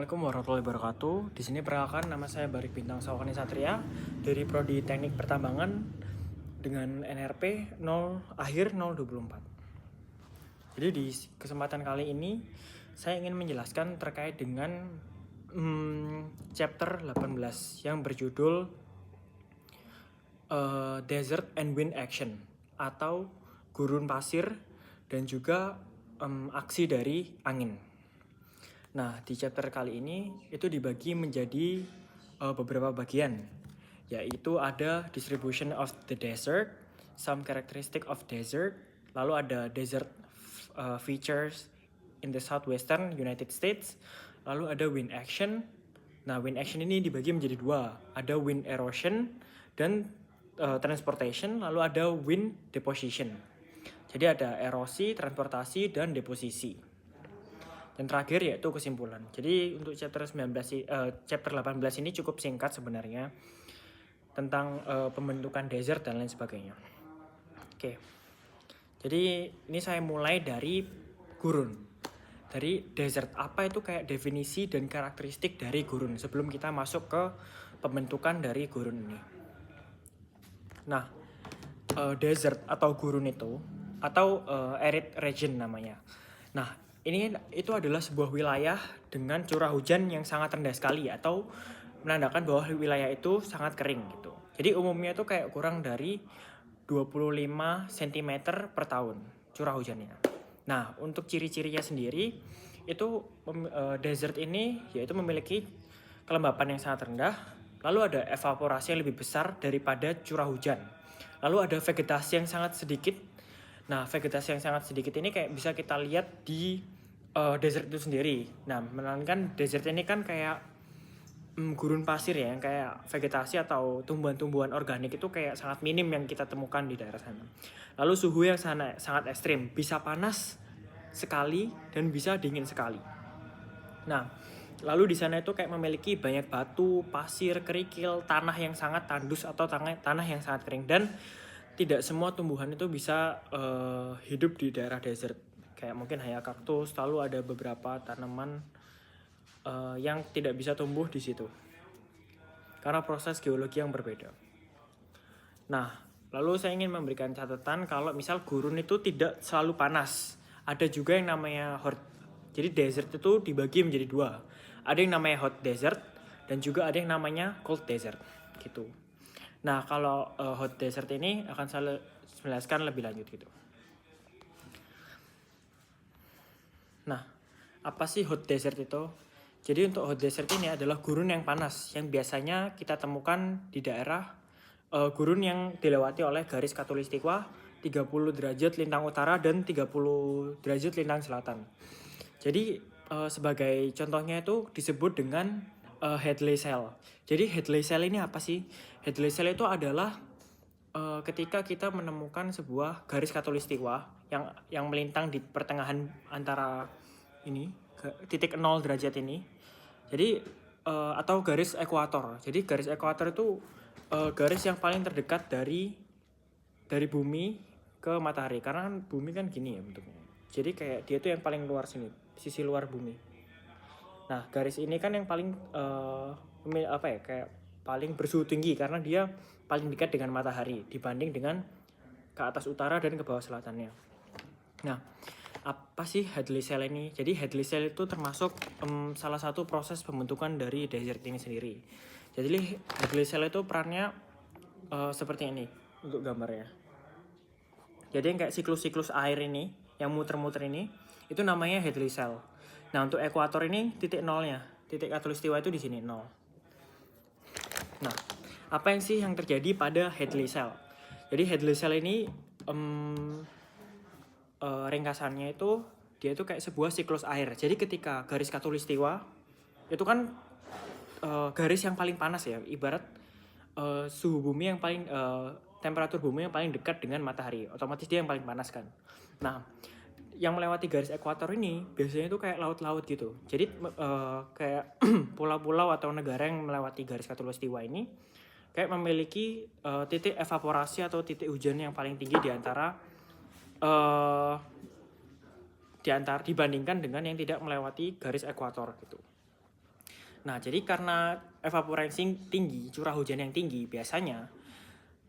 Assalamualaikum warahmatullahi wabarakatuh. Di sini perkenalkan, nama saya Barik Bintang Sawakani Satria dari Prodi Teknik Pertambangan dengan NRP 0 akhir 024. Jadi di kesempatan kali ini saya ingin menjelaskan terkait dengan chapter 18 yang berjudul Desert and Wind Action atau gurun pasir dan juga aksi dari angin. Nah, di chapter kali ini itu dibagi menjadi beberapa bagian, yaitu ada distribution of the desert, some characteristic of desert, lalu ada desert features in the southwestern United States, lalu ada wind action. Nah, wind action ini dibagi menjadi dua, ada wind erosion dan transportation, lalu ada wind deposition. Jadi ada erosi, transportasi, dan deposisi. Dan terakhir yaitu kesimpulan. Jadi untuk chapter 18 ini cukup singkat sebenarnya tentang pembentukan desert dan lain sebagainya. Oke. Jadi ini saya mulai dari gurun. Dari desert, apa itu kayak definisi dan karakteristik dari gurun sebelum kita masuk ke pembentukan dari gurun ini. Nah, desert atau gurun itu atau arid region namanya. Nah, itu adalah sebuah wilayah dengan curah hujan yang sangat rendah sekali atau menandakan bahwa wilayah itu sangat kering gitu. Jadi umumnya itu kayak kurang dari 25 cm per tahun curah hujannya. Nah, untuk ciri-cirinya sendiri itu desert ini yaitu memiliki kelembapan yang sangat rendah, lalu ada evaporasi yang lebih besar daripada curah hujan. Lalu ada vegetasi yang sangat sedikit. Nah, vegetasi yang sangat sedikit ini kayak bisa kita lihat di desert itu sendiri. Nah, melainkan desert ini kan kayak gurun pasir ya, yang kayak vegetasi atau tumbuhan-tumbuhan organik itu kayak sangat minim yang kita temukan di daerah sana. Lalu suhu yang sangat ekstrim, bisa panas sekali dan bisa dingin sekali. Nah, lalu di sana itu kayak memiliki banyak batu, pasir, kerikil, tanah yang sangat tandus atau tanah yang sangat kering, dan tidak semua tumbuhan itu bisa hidup di daerah desert. Kayak mungkin hanya kaktus, lalu ada beberapa tanaman yang tidak bisa tumbuh di situ karena proses geologi yang berbeda. Nah, lalu saya ingin memberikan catatan kalau misal gurun itu tidak selalu panas. Ada juga yang namanya hot. Jadi desert itu dibagi menjadi dua. Ada yang namanya hot desert dan juga ada yang namanya cold desert gitu. Nah, kalau hot desert ini akan saya jelaskan lebih lanjut gitu. Nah, apa sih hot desert itu? Jadi untuk hot desert ini adalah gurun yang panas yang biasanya kita temukan di daerah gurun yang dilewati oleh garis khatulistiwa 30 derajat lintang utara dan 30 derajat lintang selatan. Jadi sebagai contohnya itu disebut dengan Hadley Cell. Jadi Hadley Cell ini apa sih? Hadley Cell itu adalah ketika kita menemukan sebuah garis khatulistiwa yang melintang di pertengahan antara ini titik 0 derajat ini. Jadi atau garis ekuator. Jadi garis ekuator itu garis yang paling terdekat dari bumi ke matahari, karena kan bumi kan gini ya bentuknya. Jadi kayak dia tuh yang paling luar sini, sisi luar bumi. Nah, garis ini kan yang paling kayak paling bersuhu tinggi karena dia paling dekat dengan matahari dibanding dengan ke atas utara dan ke bawah selatannya. Nah, apa sih Hadley Cell ini? Jadi Hadley Cell itu termasuk salah satu proses pembentukan dari desert ini sendiri. Jadi Hadley Cell itu perannya seperti ini untuk gambarnya. Jadi yang kayak siklus-siklus air ini, yang muter-muter ini, itu namanya Hadley Cell. Nah, untuk ekuator ini titik nolnya, titik khatulistiwa itu di sini 0. Nah, apa yang sih yang terjadi pada Hadley Cell? Jadi Hadley Cell ini ringkasannya itu dia itu kayak sebuah siklus air. Jadi ketika garis khatulistiwa itu kan garis yang paling panas ya, ibarat suhu bumi yang paling temperatur bumi yang paling dekat dengan matahari, otomatis dia yang paling panas kan. Nah, yang melewati garis ekuator ini biasanya itu kayak laut-laut gitu. Jadi kayak pulau-pulau atau negara yang melewati garis khatulistiwa ini kayak memiliki titik evaporasi atau titik hujan yang paling tinggi di antara dibandingkan dengan yang tidak melewati garis ekuator gitu. Nah, jadi karena evaporasi tinggi, curah hujan yang tinggi, biasanya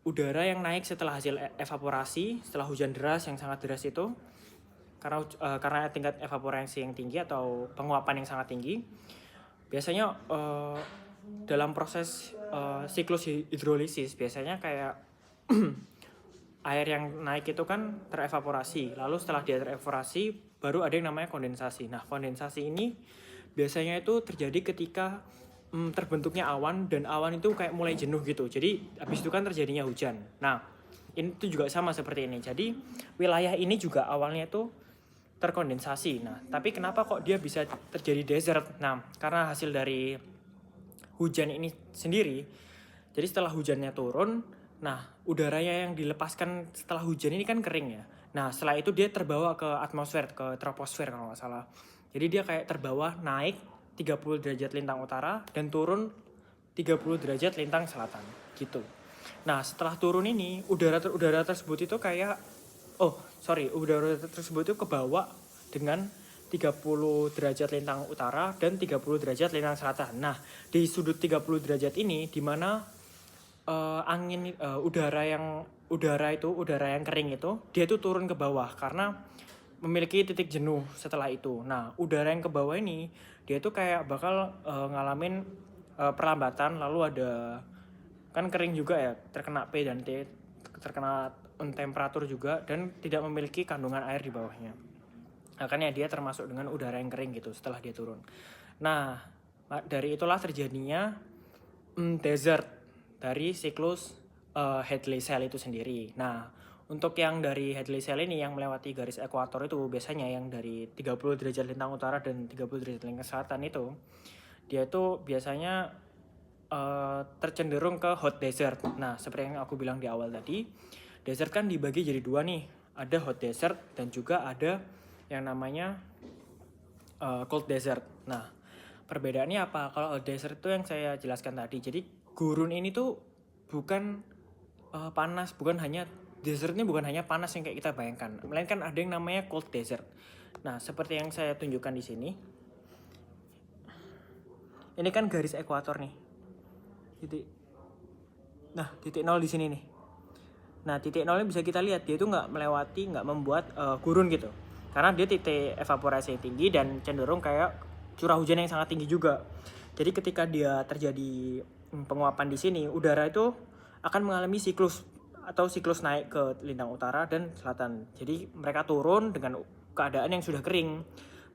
udara yang naik setelah hasil evaporasi, setelah hujan deras yang sangat deras itu, karena tingkat evaporasi yang tinggi atau penguapan yang sangat tinggi, biasanya dalam proses siklus hidrolisis, biasanya kayak air yang naik itu kan terevaporasi, lalu setelah dia terevaporasi, baru ada yang namanya kondensasi. Nah, kondensasi ini biasanya itu terjadi ketika terbentuknya awan, dan awan itu kayak mulai jenuh gitu. Jadi habis itu kan terjadinya hujan. Nah, ini tuh juga sama seperti ini. Jadi wilayah ini juga awalnya itu terkondensasi. Nah, tapi kenapa kok dia bisa terjadi desert? Nah, karena hasil dari hujan ini sendiri. Jadi setelah hujannya turun, nah udaranya yang dilepaskan setelah hujan ini kan kering ya. Nah, setelah itu dia terbawa ke atmosfer, ke troposfer kalau nggak salah. Jadi dia kayak terbawa naik 30 derajat lintang utara dan turun 30 derajat lintang selatan gitu. Nah, setelah turun ini udara tersebut itu kayak udara tersebut itu kebawa dengan 30 derajat lintang utara dan 30 derajat lintang selatan. Nah, di sudut 30 derajat ini di mana udara yang kering itu dia itu turun ke bawah karena memiliki titik jenuh setelah itu. Nah, udara yang ke bawah ini dia tuh kayak bakal ngalamin perlambatan, lalu ada kan kering juga ya, terkena P dan T, terkena temperatur juga, dan tidak memiliki kandungan air di bawahnya. Makanya dia termasuk dengan udara yang kering gitu setelah dia turun. Nah, dari itulah terjadinya desert dari siklus Hadley Cell itu sendiri. Nah, untuk yang dari Hadley Cell ini yang melewati garis ekuator itu biasanya yang dari 30 derajat lintang utara dan 30 derajat lintang selatan itu, dia itu biasanya tercenderung ke hot desert. Nah, seperti yang aku bilang di awal tadi, desert kan dibagi jadi dua nih. Ada hot desert dan juga ada yang namanya cold desert. Nah, perbedaannya apa? Kalau hot desert itu yang saya jelaskan tadi. Jadi gurun ini tuh bukan panas, desert ini bukan hanya panas yang kayak kita bayangkan, melainkan ada yang namanya cold desert. Nah, seperti yang saya tunjukkan di sini. Ini kan garis ekuator nih. Titik 0 di sini nih. Nah, titik 0 bisa kita lihat dia itu nggak membuat gurun gitu. Karena dia titik evaporasi yang tinggi dan cenderung kayak curah hujan yang sangat tinggi juga. Jadi ketika dia terjadi penguapan di sini, udara itu akan mengalami siklus naik ke lintang utara dan selatan. Jadi mereka turun dengan keadaan yang sudah kering.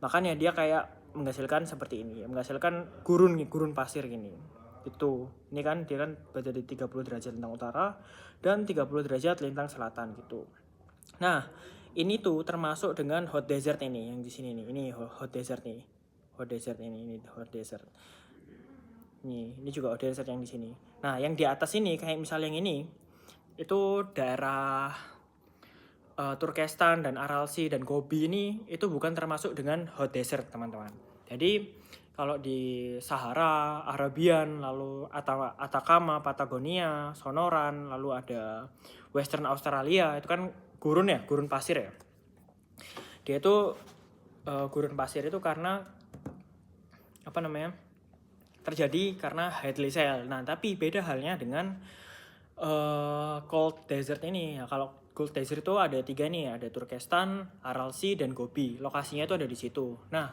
Makanya dia kayak menghasilkan seperti ini, menghasilkan gurun pasir gini. Itu. Ini kan dia kan berada di 30 derajat lintang utara dan 30 derajat lintang selatan gitu. Nah, ini tuh termasuk dengan hot desert ini yang di sini nih. Ini hot desert nih. Hot desert ini hot desert. Ini juga hot desert yang di sini. Nah, yang di atas ini kayak misalnya yang ini itu daerah Turkestan dan Aral Sea dan Gobi ini itu bukan termasuk dengan hot desert, teman-teman. Jadi kalau di Sahara, Arabian, lalu Atacama, Patagonia, Sonoran, lalu ada Western Australia, itu kan gurun pasir ya. Dia itu gurun pasir itu karena terjadi karena Hadley Cell. Nah, tapi beda halnya dengan cold desert ini. Ya, kalau cold desert itu ada 3 nih, ada Turkestan, Aral Sea, dan Gobi. Lokasinya itu ada di situ. Nah,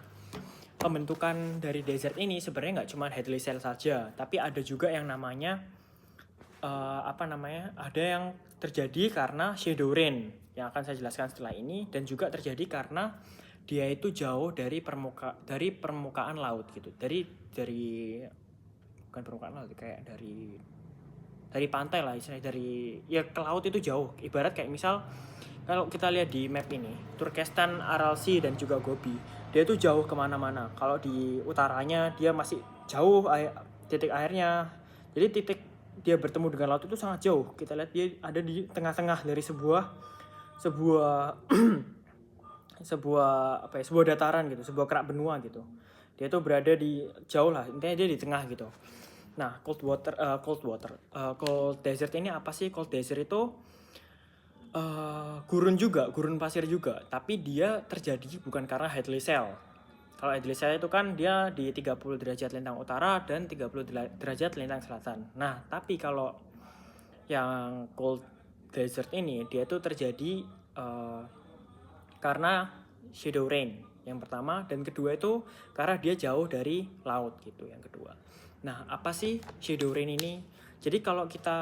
pembentukan dari desert ini sebenarnya nggak cuma Hadley Cell saja, tapi ada juga yang namanya ada yang terjadi karena shadow rain yang akan saya jelaskan setelah ini, dan juga terjadi karena dia itu jauh dari permukaan laut gitu. Bukan permukaan laut, kayak dari pantai lah istilahnya, ke laut itu jauh. Ibarat kayak misal kalau kita lihat di map ini, Turkestan, Aral Sea, dan juga Gobi, dia tuh jauh kemana-mana. Kalau di utaranya dia masih jauh titik airnya. Jadi titik dia bertemu dengan laut itu sangat jauh. Kita lihat dia ada di tengah-tengah dari sebuah dataran gitu, sebuah kerak benua gitu. Dia tuh berada di jauh lah, intinya dia di tengah gitu. Nah, cold desert ini apa sih? Cold desert itu gurun pasir juga, tapi dia terjadi bukan karena Hadley Cell. Kalau Idlissa itu kan dia di 30 derajat lintang utara dan 30 derajat lintang selatan. Nah, tapi kalau yang cold desert ini dia itu terjadi karena shadow rain yang pertama, dan kedua itu karena dia jauh dari laut gitu yang kedua. Nah, apa sih shadow rain ini? Jadi kalau kita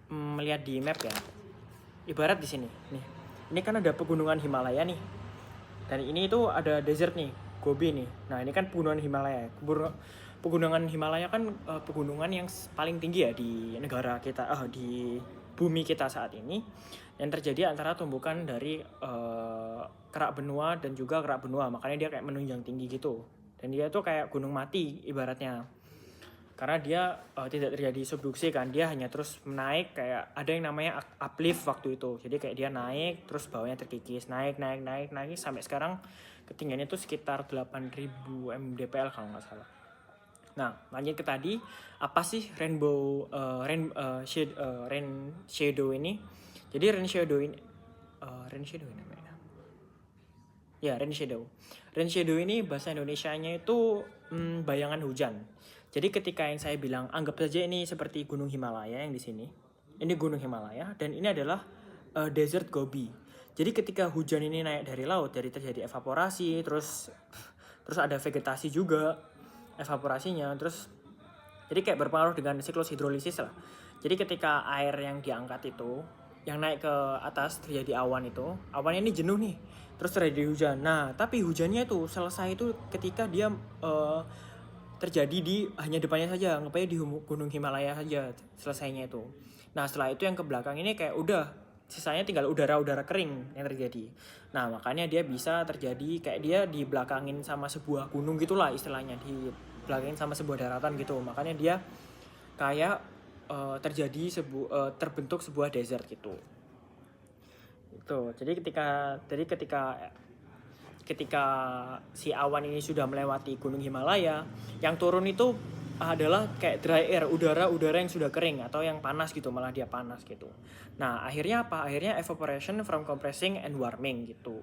melihat di map ya, ibarat di sini nih. Ini kan ada pegunungan Himalaya nih. Dan ini itu ada desert nih, Gobi nih. Nah, ini kan pegunungan Himalaya. Pegunungan Himalaya kan pegunungan yang paling tinggi ya di negara kita, di bumi kita saat ini. Yang terjadi antara tumbukan dari kerak benua dan juga kerak benua. Makanya dia kayak menunjang tinggi gitu. Dan dia tuh kayak gunung mati ibaratnya. Karena dia tidak terjadi subduksi kan, dia hanya terus menaik, kayak ada yang namanya uplift waktu itu. Jadi kayak dia naik terus bawahnya terkikis, naik sampai sekarang ketinggiannya itu sekitar 8.000 mdpl kalau nggak salah. Nah, lanjut ke tadi, apa sih rain shadow ini? Jadi rain shadow ini namanya. Ya, rain shadow. Rain shadow ini bahasa Indonesianya itu bayangan hujan. Jadi ketika yang saya bilang, anggap saja ini seperti gunung Himalaya yang di sini. Ini gunung Himalaya dan ini adalah desert Gobi. Jadi ketika hujan ini naik dari laut, dari terjadi evaporasi, terus ada vegetasi juga evaporasinya, terus jadi kayak berpengaruh dengan siklus hidrolisis lah. Jadi ketika air yang diangkat itu, yang naik ke atas terjadi awan itu, awannya ini jenuh nih, terus terjadi hujan. Nah, tapi hujannya itu selesai itu ketika dia terjadi di hanya depannya saja, ngapain di gunung Himalaya saja selesainya itu. Nah, setelah itu yang ke belakang ini kayak udah sisanya tinggal udara-udara kering yang terjadi. Nah, makanya dia bisa terjadi kayak dia di belakangin sama sebuah gunung gitulah istilahnya, di belakangin sama sebuah daratan gitu. Makanya dia kayak terbentuk sebuah desert gitu. Itu. Jadi ketika si awan ini sudah melewati gunung Himalaya, yang turun itu adalah kayak dry air, udara yang sudah kering atau yang panas gitu, malah dia panas gitu. Nah, akhirnya apa? Akhirnya evaporation from compressing and warming gitu.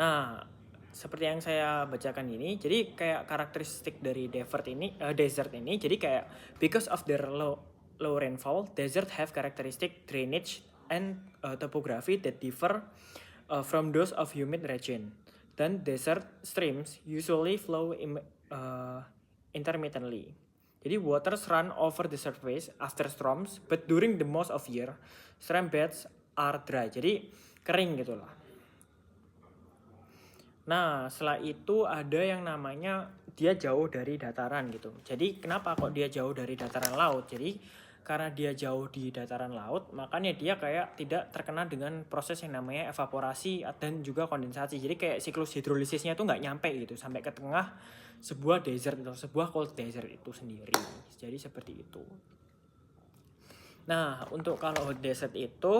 Nah, seperti yang saya bacakan ini, jadi kayak karakteristik dari desert ini, jadi kayak because of their low rainfall, desert have characteristic drainage and topography that differ from those of humid region. Then desert streams usually flow intermittently. Jadi waters run over the surface after storms, but during the most of year, stream beds are dry. Jadi kering gitulah. Nah, setelah itu ada yang namanya dia jauh dari dataran gitu. Jadi kenapa kok dia jauh dari dataran laut? Jadi karena dia jauh di dataran laut, makanya dia kayak tidak terkena dengan proses yang namanya evaporasi dan juga kondensasi. Jadi kayak siklus hidrolisisnya itu nggak nyampe gitu sampai ke tengah sebuah desert atau sebuah cold desert itu sendiri. Jadi seperti itu. Nah, untuk kalau hot desert itu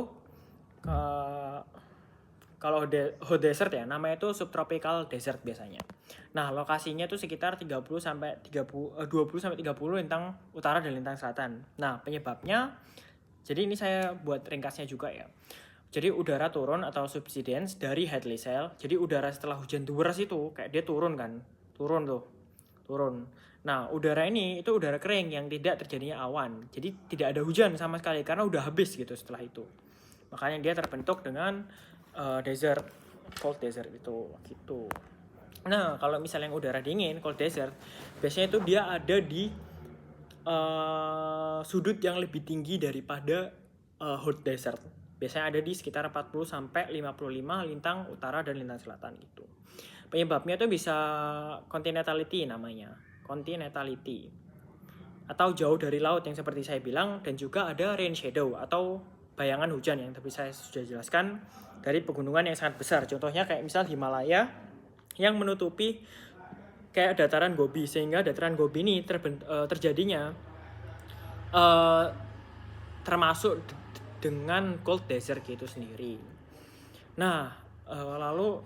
kalau hot desert ya, namanya itu subtropical desert biasanya. Nah, lokasinya itu sekitar 20 sampai 30 lintang utara dan lintang selatan. Nah, penyebabnya, jadi ini saya buat ringkasnya juga ya. Jadi udara turun atau subsidence dari Hadley Cell. Jadi udara setelah hujan deras itu kayak dia turun kan, turun. Nah, udara ini itu udara kering yang tidak terjadinya awan. Jadi tidak ada hujan sama sekali karena udah habis gitu setelah itu. Makanya dia terbentuk dengan desert, cold desert itu gitu. Nah, kalau misalnya yang udara dingin, cold desert, biasanya itu dia ada di sudut yang lebih tinggi daripada hot desert. Biasanya ada di sekitar 40 sampai 55 lintang utara dan lintang selatan gitu. Penyebabnya itu bisa continentality namanya. Continentality. Atau jauh dari laut yang seperti saya bilang, dan juga ada rain shadow atau bayangan hujan yang tadi saya sudah jelaskan dari pegunungan yang sangat besar. Contohnya kayak misal Himalaya yang menutupi kayak dataran Gobi, sehingga dataran Gobi ini terjadinya termasuk dengan cold desert gitu sendiri. Nah, lalu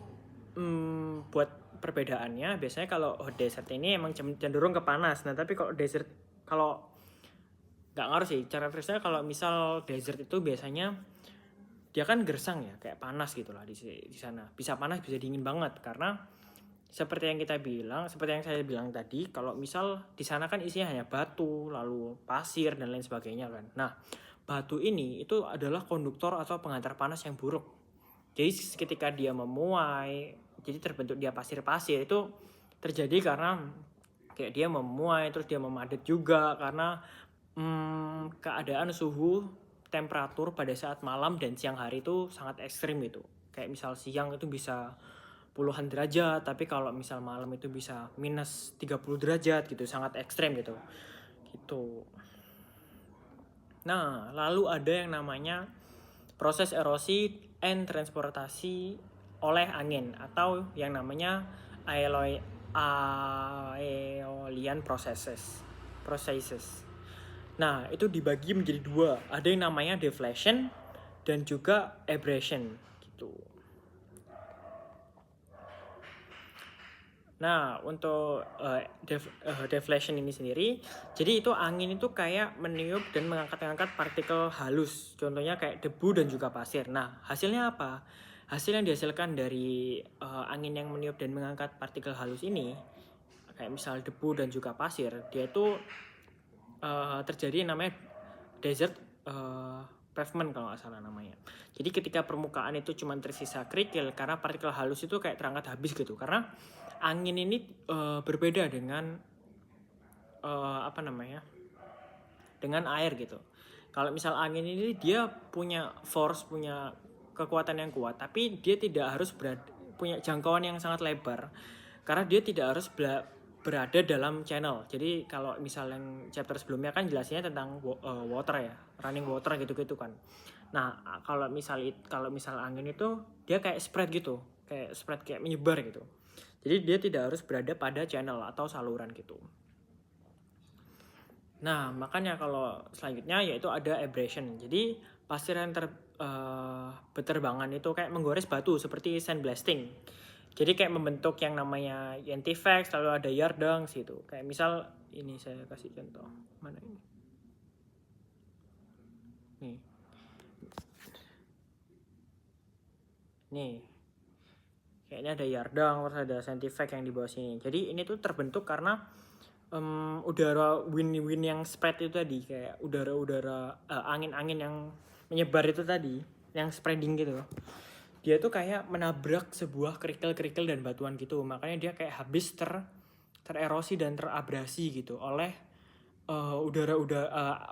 buat perbedaannya biasanya kalau hot desert ini emang cenderung ke panas. Nah, tapi kalau desert, kalau nggak ngaruh sih cara preferensinya, kalau misal desert itu biasanya dia kan gersang ya, kayak panas gitulah di sana. Bisa panas, bisa dingin banget karena seperti yang saya bilang tadi, kalau misal di sana kan isinya hanya batu, lalu pasir dan lain sebagainya kan. Nah, batu ini itu adalah konduktor atau pengantar panas yang buruk. Jadi ketika dia memuai, jadi terbentuk dia pasir-pasir, itu terjadi karena kayak dia memuai terus dia memadat juga karena keadaan suhu temperatur pada saat malam dan siang hari itu sangat ekstrim gitu. Kayak misal siang itu bisa puluhan derajat, tapi kalau misal malam itu bisa minus 30 derajat gitu, sangat ekstrim gitu. Gitu. Nah, lalu ada yang namanya proses erosi and transportasi oleh angin atau yang namanya aeolian processes. Nah, itu dibagi menjadi dua. Ada yang namanya deflation dan juga abrasion gitu. Nah, untuk deflation ini sendiri, jadi itu angin itu kayak meniup dan mengangkat-angkat partikel halus. Contohnya kayak debu dan juga pasir. Nah, hasilnya apa? Hasil yang dihasilkan dari angin yang meniup dan mengangkat partikel halus ini, kayak misal debu dan juga pasir, dia itu terjadi yang namanya desert pavement kalau nggak salah namanya. Jadi ketika permukaan itu cuma tersisa kerikil karena partikel halus itu kayak terangkat habis gitu. Karena angin ini berbeda dengan dengan air gitu. Kalau misal angin ini dia punya force, punya kekuatan yang kuat, tapi dia tidak harus punya jangkauan yang sangat lebar karena dia tidak harus berada dalam channel. Jadi kalau misal yang chapter sebelumnya kan jelasnya tentang water ya, running water gitu-gitu kan. Nah, kalau misal angin itu dia kayak spread gitu, kayak menyebar gitu. Jadi dia tidak harus berada pada channel atau saluran gitu. Nah, makanya kalau selanjutnya yaitu ada abrasion. Jadi pasir yang berterbangan itu kayak menggores batu seperti sandblasting. Jadi kayak membentuk yang namanya Yentivex, lalu ada Yardangs gitu. Kayak misal ini saya kasih contoh. Mana ini? Nih. Kayaknya ada Yardang, terus ada Scientific yang di bawah sini. Jadi ini tuh terbentuk karena udara wind yang spread itu tadi, kayak udara angin-angin yang menyebar itu tadi, yang spreading gitu. Dia tuh kayak menabrak sebuah kerikil-kerikil dan batuan gitu. Makanya dia kayak habis tererosi dan terabrasi gitu oleh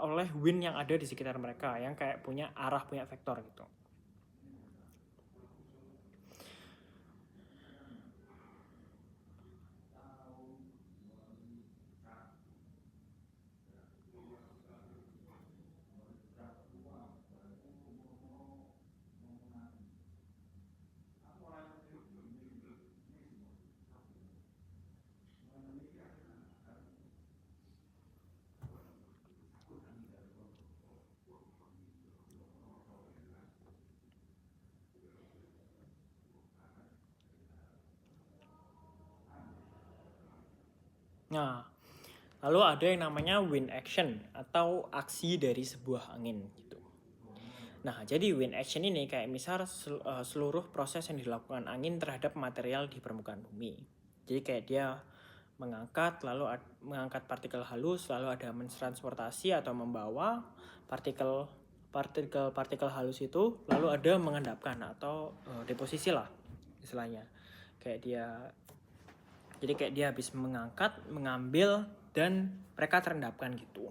oleh wind yang ada di sekitar mereka yang kayak punya arah, punya vektor gitu. Nah, lalu ada yang namanya wind action atau aksi dari sebuah angin gitu. Nah, jadi wind action ini kayak misal seluruh proses yang dilakukan angin terhadap material di permukaan bumi. Jadi kayak dia mengangkat partikel halus, lalu ada mentransportasi atau membawa partikel halus itu, lalu ada mengendapkan atau deposisi lah istilahnya. Jadi kayak dia habis mengangkat, mengambil, dan mereka terendapkan gitu.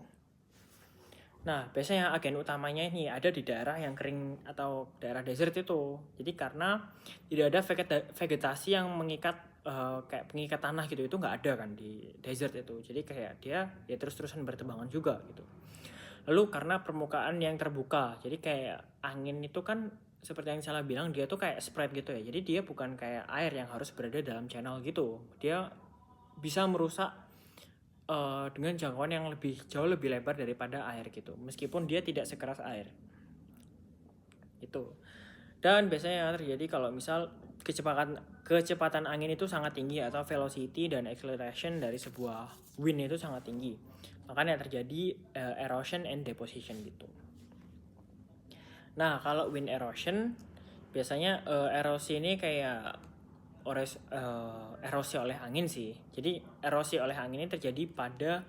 Nah, biasanya agen utamanya ini ada di daerah yang kering atau daerah desert itu. Jadi karena tidak ada vegetasi yang mengikat kayak pengikat tanah gitu, itu nggak ada kan di desert itu. Jadi kayak dia ya terus-terusan bertebangan juga gitu. Lalu karena permukaan yang terbuka, jadi kayak angin itu kan seperti yang saya bilang dia tuh kayak spread gitu ya. Jadi dia bukan kayak air yang harus berada dalam channel gitu. Dia bisa merusak dengan jangkauan yang jauh lebih lebar daripada air gitu. Meskipun dia tidak sekeras air. Itu. Dan biasanya terjadi kalau misal kecepatan angin itu sangat tinggi atau velocity dan acceleration dari sebuah wind itu sangat tinggi. Makanya terjadi erosion and deposition gitu. Nah, kalau wind erosion biasanya erosi ini kayak erosi oleh angin sih. Jadi erosi oleh angin ini terjadi pada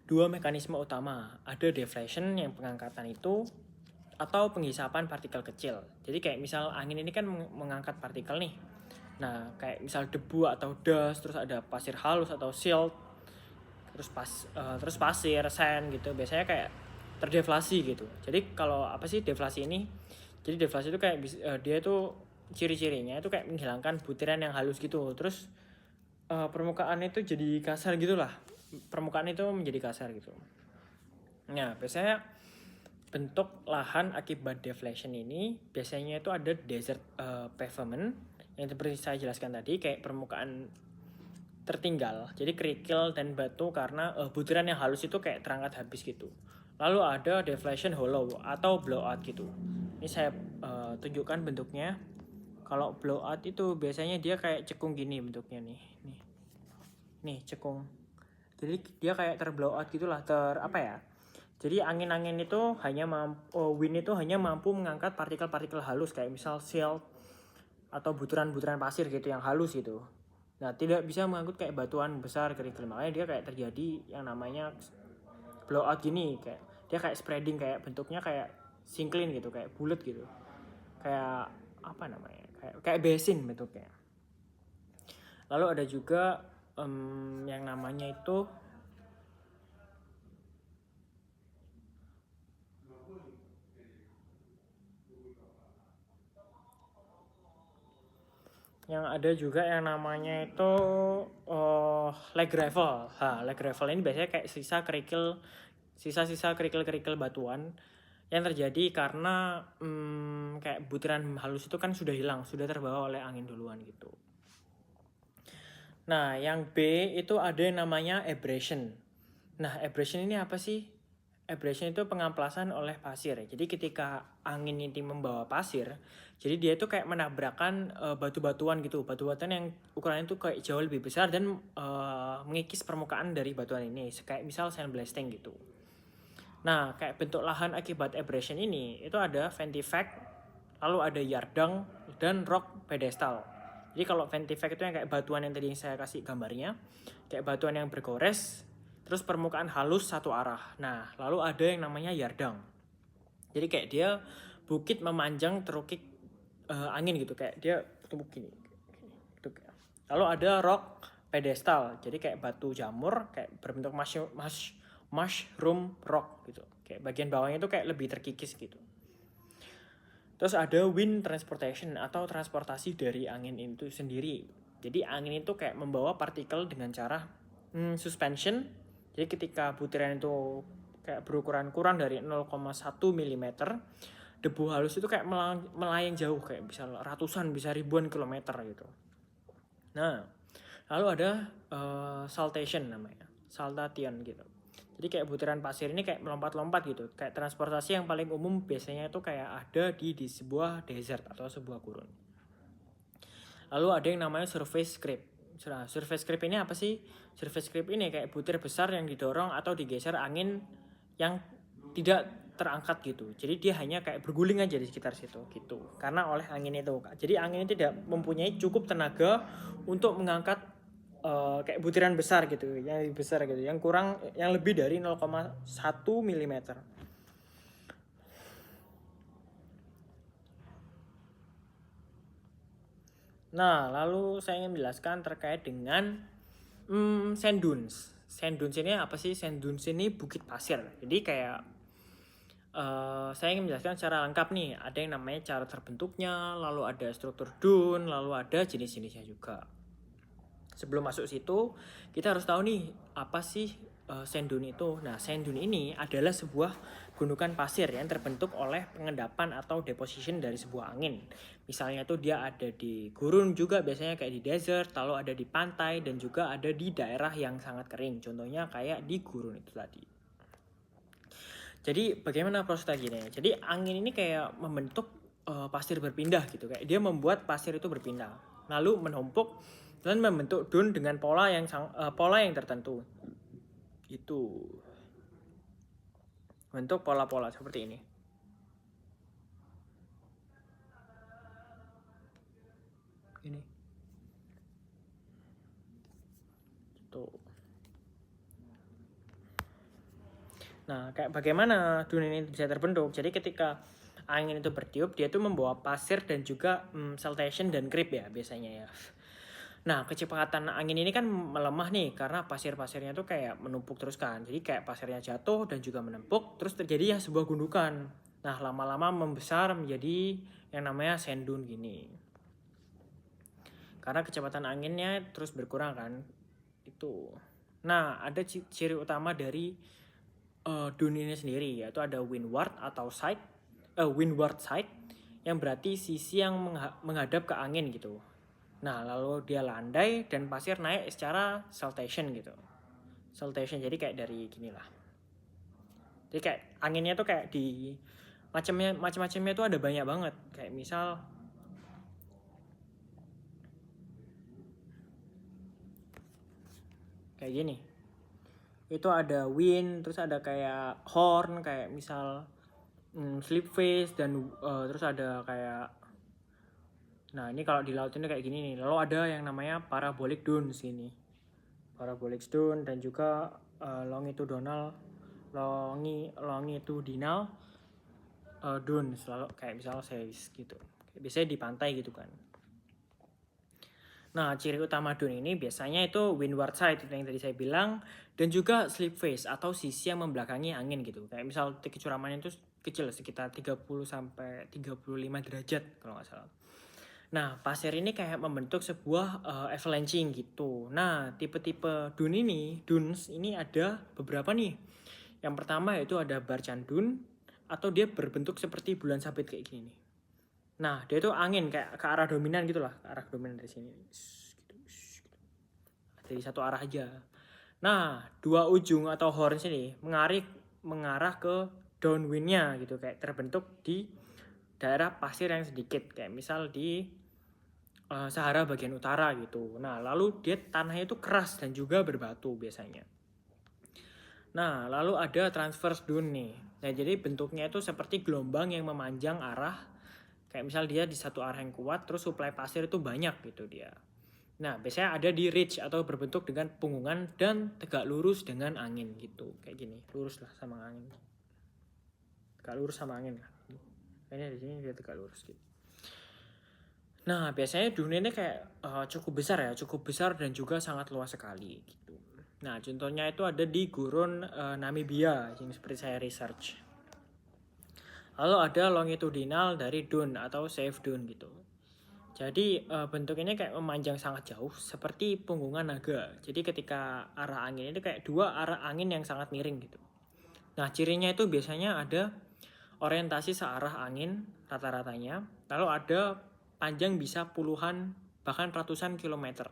dua mekanisme utama. Ada deflation yang pengangkatan itu atau penghisapan partikel kecil. Jadi kayak misal angin ini kan mengangkat partikel nih. Nah, kayak misal debu atau dust, terus ada pasir halus atau silt, terus pasir, sand gitu. Biasanya kayak terdeflasi gitu. Jadi kalau apa sih deflasi ini? Jadi deflasi itu kayak dia itu ciri-cirinya itu kayak menghilangkan butiran yang halus gitu. Terus permukaan itu jadi kasar gitulah. Permukaan itu menjadi kasar gitu. Nah, biasanya bentuk lahan akibat deflation ini biasanya itu ada desert pavement yang seperti saya jelaskan tadi, kayak permukaan tertinggal, jadi kerikil dan batu karena butiran yang halus itu kayak terangkat habis gitu. Lalu ada deflation hollow atau blowout gitu. Ini saya tunjukkan bentuknya. Kalau blowout itu biasanya dia kayak cekung gini bentuknya nih cekung. Jadi dia kayak terblowout gitulah, apa ya? Jadi angin-angin itu wind itu hanya mampu mengangkat partikel-partikel halus kayak misal silt atau butiran-butiran pasir gitu yang halus gitu. Nah, tidak bisa mengangkut kayak batuan besar kerikil. Makanya dia kayak terjadi yang namanya blowout gini, kayak dia kayak spreading, kayak bentuknya kayak sinklin gitu, kayak bulat gitu. Kayak apa namanya? Kayak basin bentuknya. Lalu ada juga yang namanya itu yang namanya itu lag gravel. Lag gravel ini biasanya kayak sisa-sisa kerikil-kerikil batuan yang terjadi karena kayak butiran halus itu kan sudah hilang, sudah terbawa oleh angin duluan gitu. Nah, yang B itu ada yang namanya abrasion. Nah, abrasion ini apa sih? Abrasion itu pengamplasan oleh pasir. Jadi ketika angin ini membawa pasir, jadi dia itu kayak menabrakkan batu-batuan gitu. Batu-batuan yang ukurannya itu kayak jauh lebih besar dan mengikis permukaan dari batuan ini. Kayak misal sandblasting gitu. Nah, kayak bentuk lahan akibat abrasion ini itu ada ventivac, lalu ada yardang dan rock pedestal. Jadi kalau ventivac itu yang kayak batuan yang tadi saya kasih gambarnya, kayak batuan yang bergores, terus permukaan halus satu arah. Nah, lalu ada yang namanya yardang. Jadi kayak dia bukit memanjang terukik angin gitu, kayak dia bertumpuk gini. Lalu ada rock pedestal, jadi kayak batu jamur, kayak berbentuk mushroom rock gitu. Kayak bagian bawahnya itu kayak lebih terkikis gitu. Terus ada wind transportation atau transportasi dari angin itu sendiri. Jadi angin itu kayak membawa partikel dengan cara suspension. Jadi ketika butiran itu kayak berukuran kurang dari 0,1 mm, debu halus itu kayak melayang jauh, kayak bisa ratusan, bisa ribuan kilometer gitu. Nah, lalu ada saltation namanya, saltation gitu. Jadi kayak butiran pasir ini kayak melompat-lompat gitu. Kayak transportasi yang paling umum biasanya itu kayak ada di sebuah desert atau sebuah gurun. Lalu ada yang namanya surface creep. Surface creep ini apa sih? Surface creep ini kayak butir besar yang didorong atau digeser angin yang tidak terangkat gitu. Jadi dia hanya kayak berguling aja di sekitar situ gitu. Karena oleh angin itu. Jadi angin ini tidak mempunyai cukup tenaga untuk mengangkat kayak butiran besar gitu, yang lebih besar gitu, yang lebih dari 0,1 mm. Nah, lalu saya ingin menjelaskan terkait dengan sand dunes. Sand dunes ini apa sih? Sand dunes ini bukit pasir. Jadi kayak saya ingin menjelaskan secara lengkap nih. Ada yang namanya cara terbentuknya, lalu ada struktur dune, lalu ada jenis-jenisnya juga. Sebelum masuk situ, kita harus tahu nih apa sih sand dune itu. Nah, sand dune ini adalah sebuah gundukan pasir yang terbentuk oleh pengendapan atau deposition dari sebuah angin. Misalnya tuh dia ada di gurun juga, biasanya kayak di desert, lalu ada di pantai, dan juga ada di daerah yang sangat kering. Contohnya kayak di gurun itu tadi. Jadi bagaimana prosesnya gini? Jadi angin ini kayak membentuk pasir berpindah gitu, kayak dia membuat pasir itu berpindah, lalu menumpuk dan membentuk dune dengan pola yang tertentu. Itu bentuk pola-pola seperti ini. ini. Tuh. Nah, kayak bagaimana dun ini bisa terbentuk? Jadi ketika angin itu bertiup, dia tuh membawa pasir dan juga siltation dan creep ya biasanya ya. Nah, kecepatan angin ini kan melemah nih karena pasir-pasirnya tuh kayak menumpuk terus kan. Jadi kayak pasirnya jatuh dan juga menumpuk, terus terjadi ya sebuah gundukan. Nah, lama-lama membesar menjadi yang namanya sand dune gini. Karena kecepatan anginnya terus berkurang kan. Itu. Nah, ada ciri utama dari dune ini sendiri, yaitu ada windward atau windward side yang berarti sisi yang menghadap ke angin gitu. Nah, lalu dia landai dan pasir naik secara siltation gitu. Siltation jadi kayak dari gini lah. Jadi kayak anginnya tuh kayak di macam-macamnya tuh ada banyak banget. Kayak misal kayak gini. Itu ada wind, terus ada kayak horn, kayak misal slip face dan terus ada kayak, nah ini kalau di laut ini kayak gini nih. Lalu ada yang namanya parabolic dunes ini, parabolic dune dan juga longitudinal dunes, selalu kayak misal seis gitu. Biasanya di pantai gitu kan. Nah, ciri utama dune ini biasanya itu windward side itu yang tadi saya bilang, dan juga slip face atau sisi yang membelakangi angin gitu. Kayak misal kecuramannya itu kecil sekitar 30 sampai 35 derajat kalau nggak salah. Nah, pasir ini kayak membentuk sebuah avalanching gitu. Nah, tipe-tipe dunes ini ada beberapa nih. Yang pertama yaitu ada Barchan dune atau dia berbentuk seperti bulan sabit kayak gini nih. Nah, dia itu angin kayak ke arah dominan gitu lah, ke arah dominan dari sini. Dari satu arah aja. Nah, dua ujung atau horn sini mengarah ke downwindnya gitu, kayak terbentuk di daerah pasir yang sedikit, kayak misal di Sahara bagian utara gitu. Nah, lalu dia tanahnya itu keras dan juga berbatu biasanya. Nah, lalu ada transverse dune nih. Nah, jadi bentuknya itu seperti gelombang yang memanjang arah. Kayak misal dia di satu arah yang kuat, terus suplai pasir itu banyak gitu dia. Nah, biasanya ada di ridge atau berbentuk dengan punggungan dan tegak lurus dengan angin gitu. Kayak gini, lurus lah sama angin. Tegak lurus sama angin lah. Kayaknya di sini dia tegak lurus gitu. Nah, biasanya dunia ini kayak cukup besar dan juga sangat luas sekali gitu. Nah, contohnya itu ada di gurun Namibia yang seperti saya research. Lalu ada longitudinal dari dune atau safe dune gitu. Jadi bentuknya kayak memanjang sangat jauh seperti punggungan naga. Jadi ketika arah angin ini kayak dua arah angin yang sangat miring gitu. Nah, cirinya itu biasanya ada orientasi searah angin rata-ratanya. Lalu ada panjang bisa puluhan bahkan ratusan kilometer.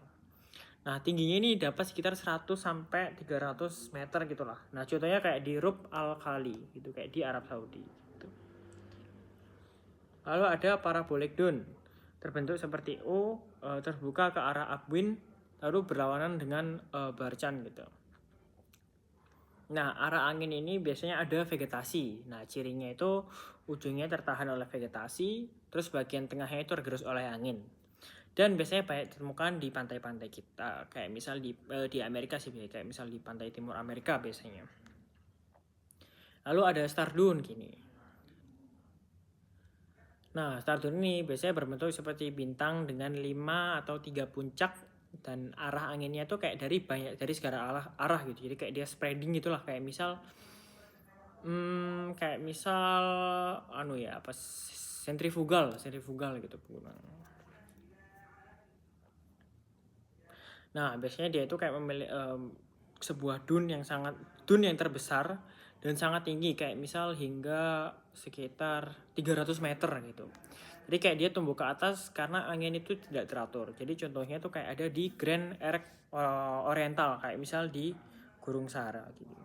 Nah, tingginya ini dapat sekitar 100 sampai 300 meter gitulah. Nah, contohnya kayak di Rub Al Khali gitu, kayak di Arab Saudi gitu. Lalu ada parabolic dune, terbentuk seperti U, terbuka ke arah upwind, lalu berlawanan dengan Barchan gitu. Nah, arah angin ini biasanya ada vegetasi. Nah, cirinya itu ujungnya tertahan oleh vegetasi, terus bagian tengahnya itu tergerus oleh angin. Dan biasanya banyak ditemukan di pantai-pantai kita, kayak misal di Amerika sih, kayak misal di pantai timur Amerika biasanya. Lalu ada star dune gini. Nah, star dune ini biasanya berbentuk seperti bintang dengan 5 atau 3 puncak dan arah anginnya tuh kayak dari segala arah gitu. Jadi kayak dia spreading gitulah, kayak misal sentrifugal gitu. Nah, biasanya dia itu kayak memilih sebuah dune yang terbesar dan sangat tinggi, kayak misal hingga sekitar 300 meter gitu. Jadi kayak dia tumbuh ke atas karena angin itu tidak teratur. Jadi contohnya tuh kayak ada di Grand Erect Oriental, kayak misal di Gurun Sahara gitu.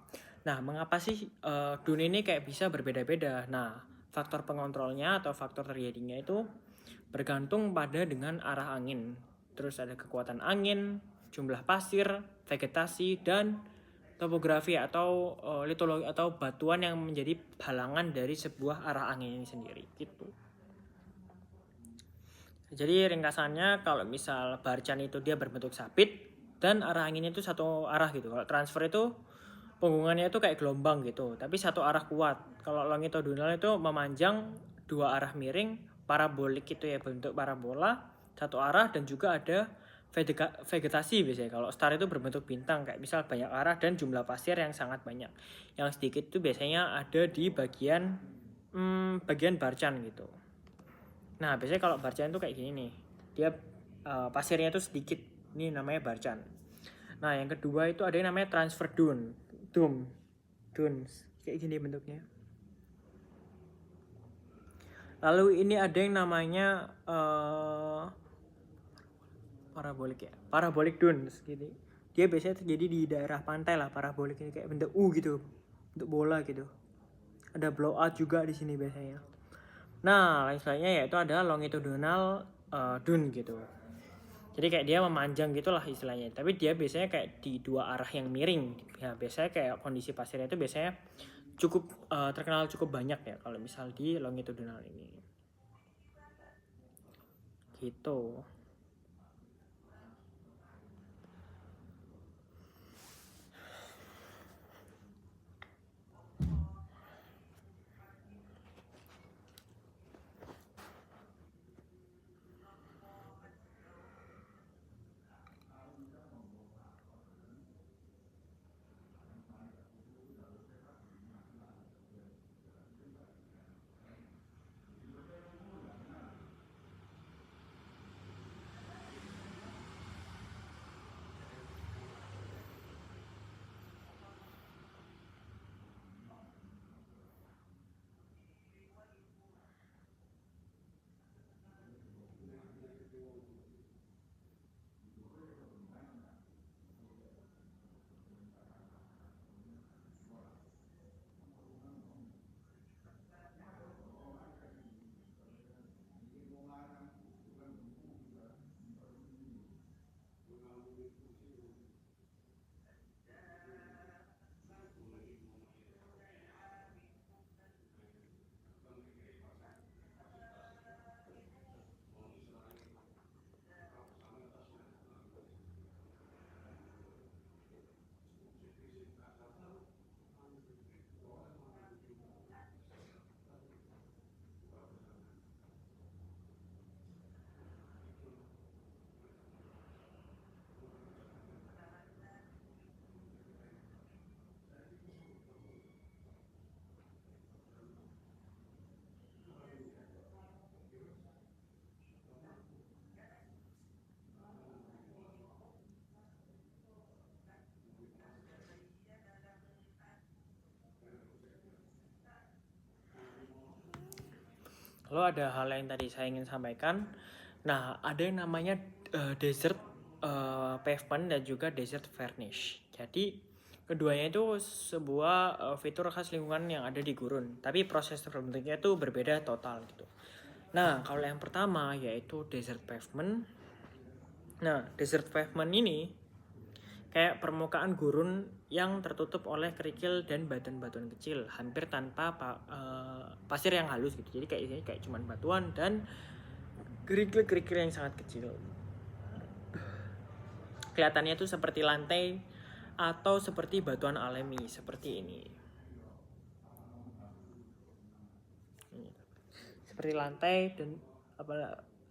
Nah, mengapa sih dune ini kayak bisa berbeda-beda? Nah, faktor pengontrolnya atau faktor terjadinya itu bergantung pada dengan arah angin. Terus ada kekuatan angin, jumlah pasir, vegetasi, dan topografi atau litologi atau batuan yang menjadi halangan dari sebuah arah angin ini sendiri gitu. Jadi ringkasannya kalau misal barcan itu dia berbentuk sabit dan arah anginnya itu satu arah gitu. Kalau transfer itu punggungannya itu kayak gelombang gitu, tapi satu arah kuat. Kalau longitudinal itu memanjang dua arah miring, parabolik itu ya bentuk parabola satu arah, dan juga ada vegetasi biasanya. Kalau star itu berbentuk bintang kayak misal banyak arah dan jumlah pasir yang sangat banyak. Yang sedikit itu biasanya ada di bagian barcan gitu. Nah, biasanya kalau barcan itu kayak gini nih. Dia pasirnya itu sedikit. Ini namanya barcan. Nah, yang kedua itu ada yang namanya transfer dune. Dunes. Kayak gini bentuknya. Lalu ini ada yang namanya parabolik ya. Parabolik dunes gitu. Dia biasanya terjadi di daerah pantai lah, parabolik ini kayak bentuk U gitu. Bentuk bola gitu. Ada blowout juga di sini biasanya. Nah, lain selainnya yaitu ada longitudinal dune gitu. Jadi kayak dia memanjang gitulah istilahnya. Tapi dia biasanya kayak di dua arah yang miring. Ya, biasanya kayak kondisi pasirnya itu biasanya cukup terkenal cukup banyak ya kalau misal di longitudinal ini. Gitu. Lalu ada hal yang tadi saya ingin sampaikan. Nah, ada yang namanya desert pavement dan juga desert varnish. Jadi keduanya itu sebuah fitur khas lingkungan yang ada di gurun, tapi proses terbentuknya itu berbeda total gitu. Nah, kalau yang pertama yaitu desert pavement. Nah, desert pavement ini kayak permukaan gurun yang tertutup oleh kerikil dan batuan-batuan kecil, hampir tanpa pasir yang halus gitu. Jadi kayak ini kayak cuman batuan dan kerikil-kerikil yang sangat kecil. Kelihatannya tuh seperti lantai atau seperti batuan alami seperti ini. Seperti lantai dan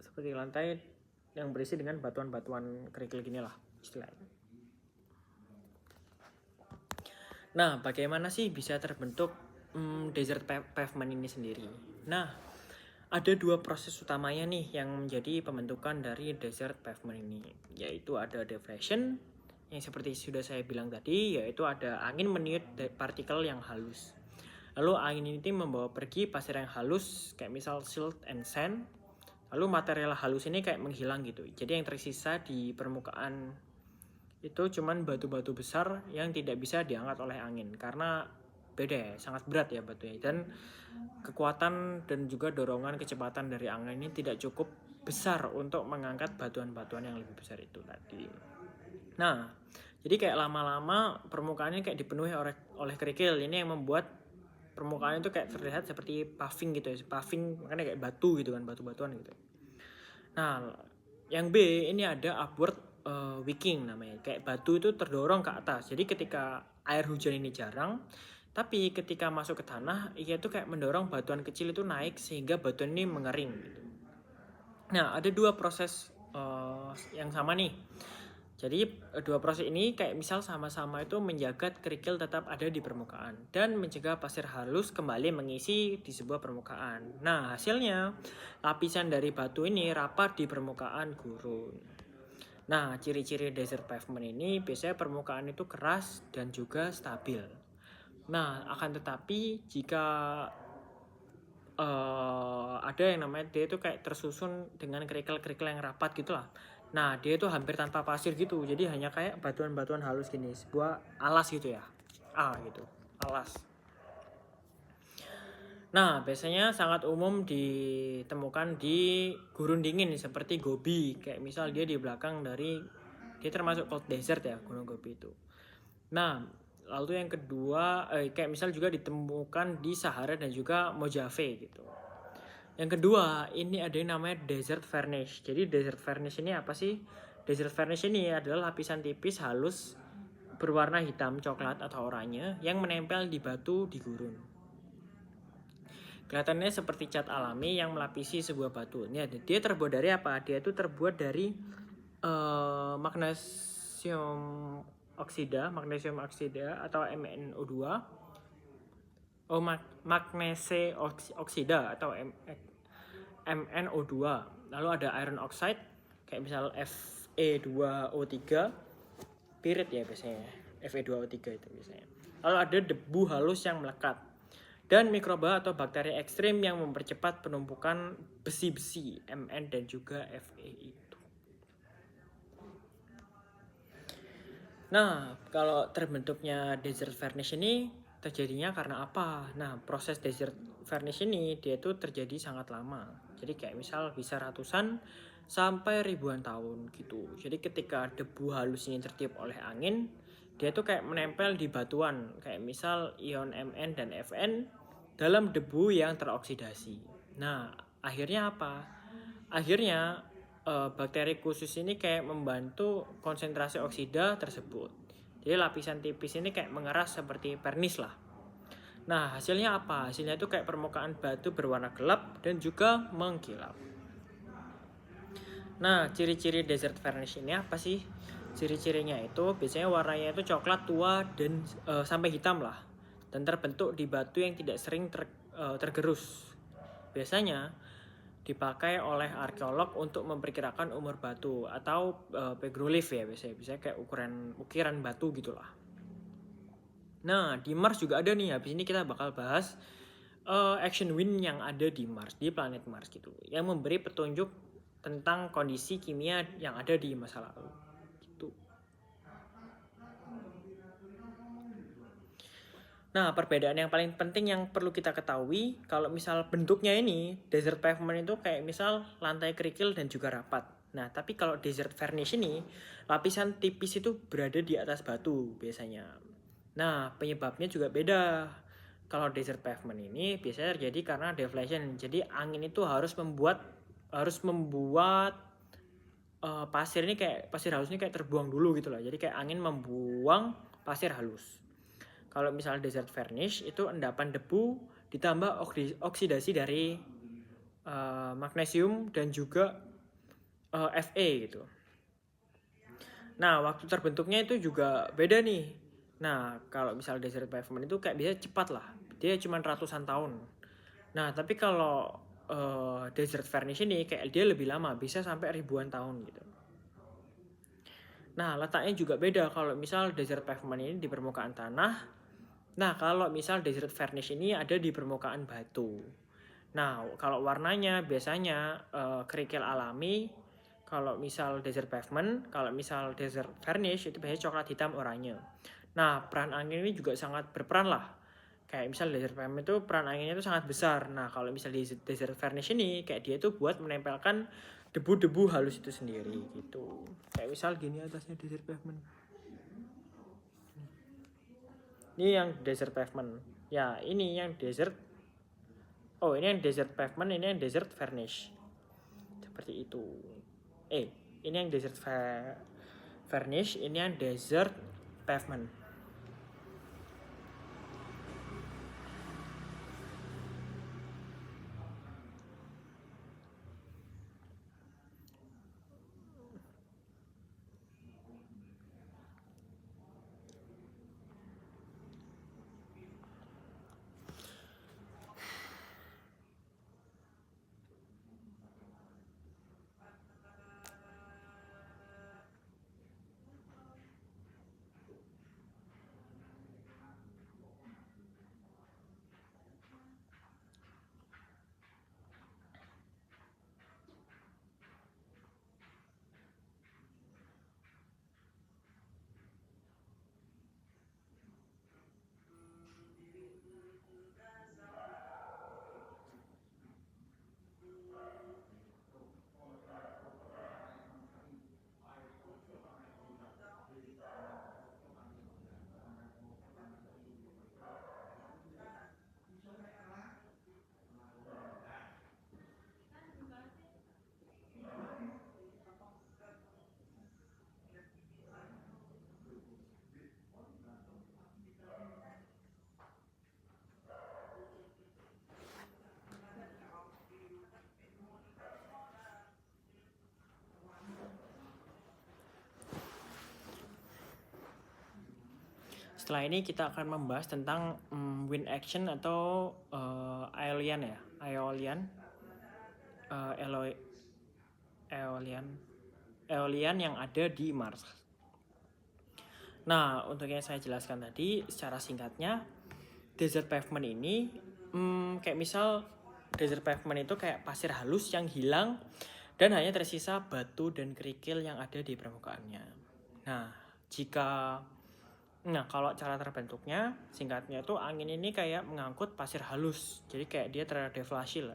seperti lantai yang berisi dengan batuan-batuan kerikil gini lah istilahnya. Nah, bagaimana sih bisa terbentuk desert pavement ini sendiri? Nah, ada dua proses utamanya nih yang menjadi pembentukan dari desert pavement ini, yaitu ada deflation yang seperti sudah saya bilang tadi, yaitu ada angin meniup partikel yang halus. Lalu angin ini membawa pergi pasir yang halus kayak misal silt and sand. Lalu material halus ini kayak menghilang gitu. Jadi yang tersisa di permukaan itu cuman batu-batu besar yang tidak bisa diangkat oleh angin karena beda ya, sangat berat ya batunya, dan kekuatan dan juga dorongan kecepatan dari angin ini tidak cukup besar untuk mengangkat batuan-batuan yang lebih besar itu tadi. Nah, jadi kayak lama-lama permukaannya kayak dipenuhi oleh kerikil. Ini yang membuat permukaan itu kayak terlihat seperti paving gitu ya, paving makanya kayak batu gitu kan, batu-batuan gitu. Nah, yang B ini ada upward wicking namanya. Kayak batu itu terdorong ke atas. Jadi ketika air hujan ini jarang, tapi ketika masuk ke tanah, ia itu kayak mendorong batuan kecil itu naik sehingga batuan ini mengering gitu. Nah, ada dua proses yang sama nih. Jadi dua proses ini kayak misal sama-sama itu menjaga kerikil tetap ada di permukaan dan mencegah pasir halus kembali mengisi di sebuah permukaan. Nah, hasilnya lapisan dari batu ini rapat di permukaan gurun. Nah, ciri-ciri desert pavement ini biasanya permukaan itu keras dan juga stabil. Nah, akan tetapi jika ada yang namanya dia itu kayak tersusun dengan kerikil-kerikil yang rapat gitulah. Nah, dia itu hampir tanpa pasir gitu. Jadi hanya kayak batuan-batuan halus gini, sebuah alas gitu ya. Gitu. Alas. Nah, biasanya sangat umum ditemukan di gurun dingin seperti Gobi. Kayak misal dia di belakang dari, dia termasuk cold desert ya, Gunung Gobi itu. Nah, lalu yang kedua, kayak misal juga ditemukan di Sahara dan juga Mojave gitu. Yang kedua, ini ada yang namanya desert varnish. Jadi desert varnish ini apa sih? Desert varnish ini adalah lapisan tipis halus berwarna hitam, coklat atau oranye yang menempel di batu di gurun. Kelihatannya seperti cat alami yang melapisi sebuah batu. Ini dia terbuat dari apa? Dia itu terbuat dari magnesium oksida atau MnO2. Magnesium oksida atau MnO2. Lalu ada iron oxide kayak misal Fe2O3 pirit ya biasanya. Fe2O3 itu biasanya. Lalu ada debu halus yang melekat dan mikroba atau bakteri ekstrim yang mempercepat penumpukan besi-besi Mn dan juga Fe itu. Nah, kalau terbentuknya desert varnish ini terjadinya karena apa? Nah, proses desert varnish ini dia itu terjadi sangat lama. Jadi kayak misal bisa ratusan sampai ribuan tahun gitu. Jadi ketika debu halus ini tertiup oleh angin, dia tuh kayak menempel di batuan. Kayak misal ion Mn dan Fn dalam debu yang teroksidasi. Nah, akhirnya apa? Akhirnya bakteri khusus ini kayak membantu konsentrasi oksida tersebut. Jadi lapisan tipis ini kayak mengeras seperti pernis lah. Nah, hasilnya apa? Hasilnya itu kayak permukaan batu berwarna gelap dan juga mengkilap. Nah, ciri-ciri desert varnish ini apa sih? Ciri-cirinya itu biasanya warnanya itu coklat tua dan sampai hitam lah. Dan terbentuk di batu yang tidak sering tergerus. Biasanya dipakai oleh arkeolog untuk memperkirakan umur batu atau petroglyph ya biasanya kayak ukiran batu gitulah. Nah, di Mars juga ada nih. Habis ini kita bakal bahas action wind yang ada di Mars, di planet Mars gitu, yang memberi petunjuk tentang kondisi kimia yang ada di masa lalu gitu. Nah, perbedaan yang paling penting yang perlu kita ketahui, kalau misal bentuknya ini, desert pavement itu kayak misal lantai kerikil dan juga rapat. Nah, tapi kalau desert varnish ini, lapisan tipis itu berada di atas batu biasanya. Nah, penyebabnya juga beda. Kalau desert pavement ini biasanya terjadi karena deflation. Jadi angin itu harus membuat pasir halus ini kayak terbuang dulu gitu loh. Jadi kayak angin membuang pasir halus. Kalau misalnya desert varnish itu endapan debu ditambah oksidasi dari magnesium dan juga Fe gitu. Nah, waktu terbentuknya itu juga beda nih. Nah, kalau misalnya desert pavement itu kayak bisa cepat lah. Dia cuma ratusan tahun. Nah, tapi kalau desert varnish ini kayak dia lebih lama, bisa sampai ribuan tahun gitu. Nah, letaknya juga beda. Kalau misal desert pavement ini di permukaan tanah, nah, kalau misal desert varnish ini ada di permukaan batu. Nah, kalau warnanya biasanya kerikil alami. Kalau misal desert pavement, kalau misal desert varnish itu biasanya coklat hitam oranye. Nah, peran angin ini juga sangat berperan lah. Kayak misal desert pavement itu peran anginnya itu sangat besar. Nah, kalau misal di desert varnish ini kayak dia itu buat menempelkan debu-debu halus itu sendiri gitu. Kayak misal gini atasnya desert pavement. Ini yang desert pavement. Ya, ini yang desert. Oh, ini yang desert pavement, ini yang desert varnish. seperti itu. Ini yang desert varnish, ini yang desert pavement. Setelah ini kita akan membahas tentang wind action atau Aeolian ya, Aeolian yang ada di Mars. Nah, untuk yang saya jelaskan tadi secara singkatnya, desert pavement ini kayak misal desert pavement itu kayak pasir halus yang hilang dan hanya tersisa batu dan kerikil yang ada di permukaannya. Nah, kalau cara terbentuknya, singkatnya itu angin ini kayak mengangkut pasir halus. Jadi kayak dia terdeflasi.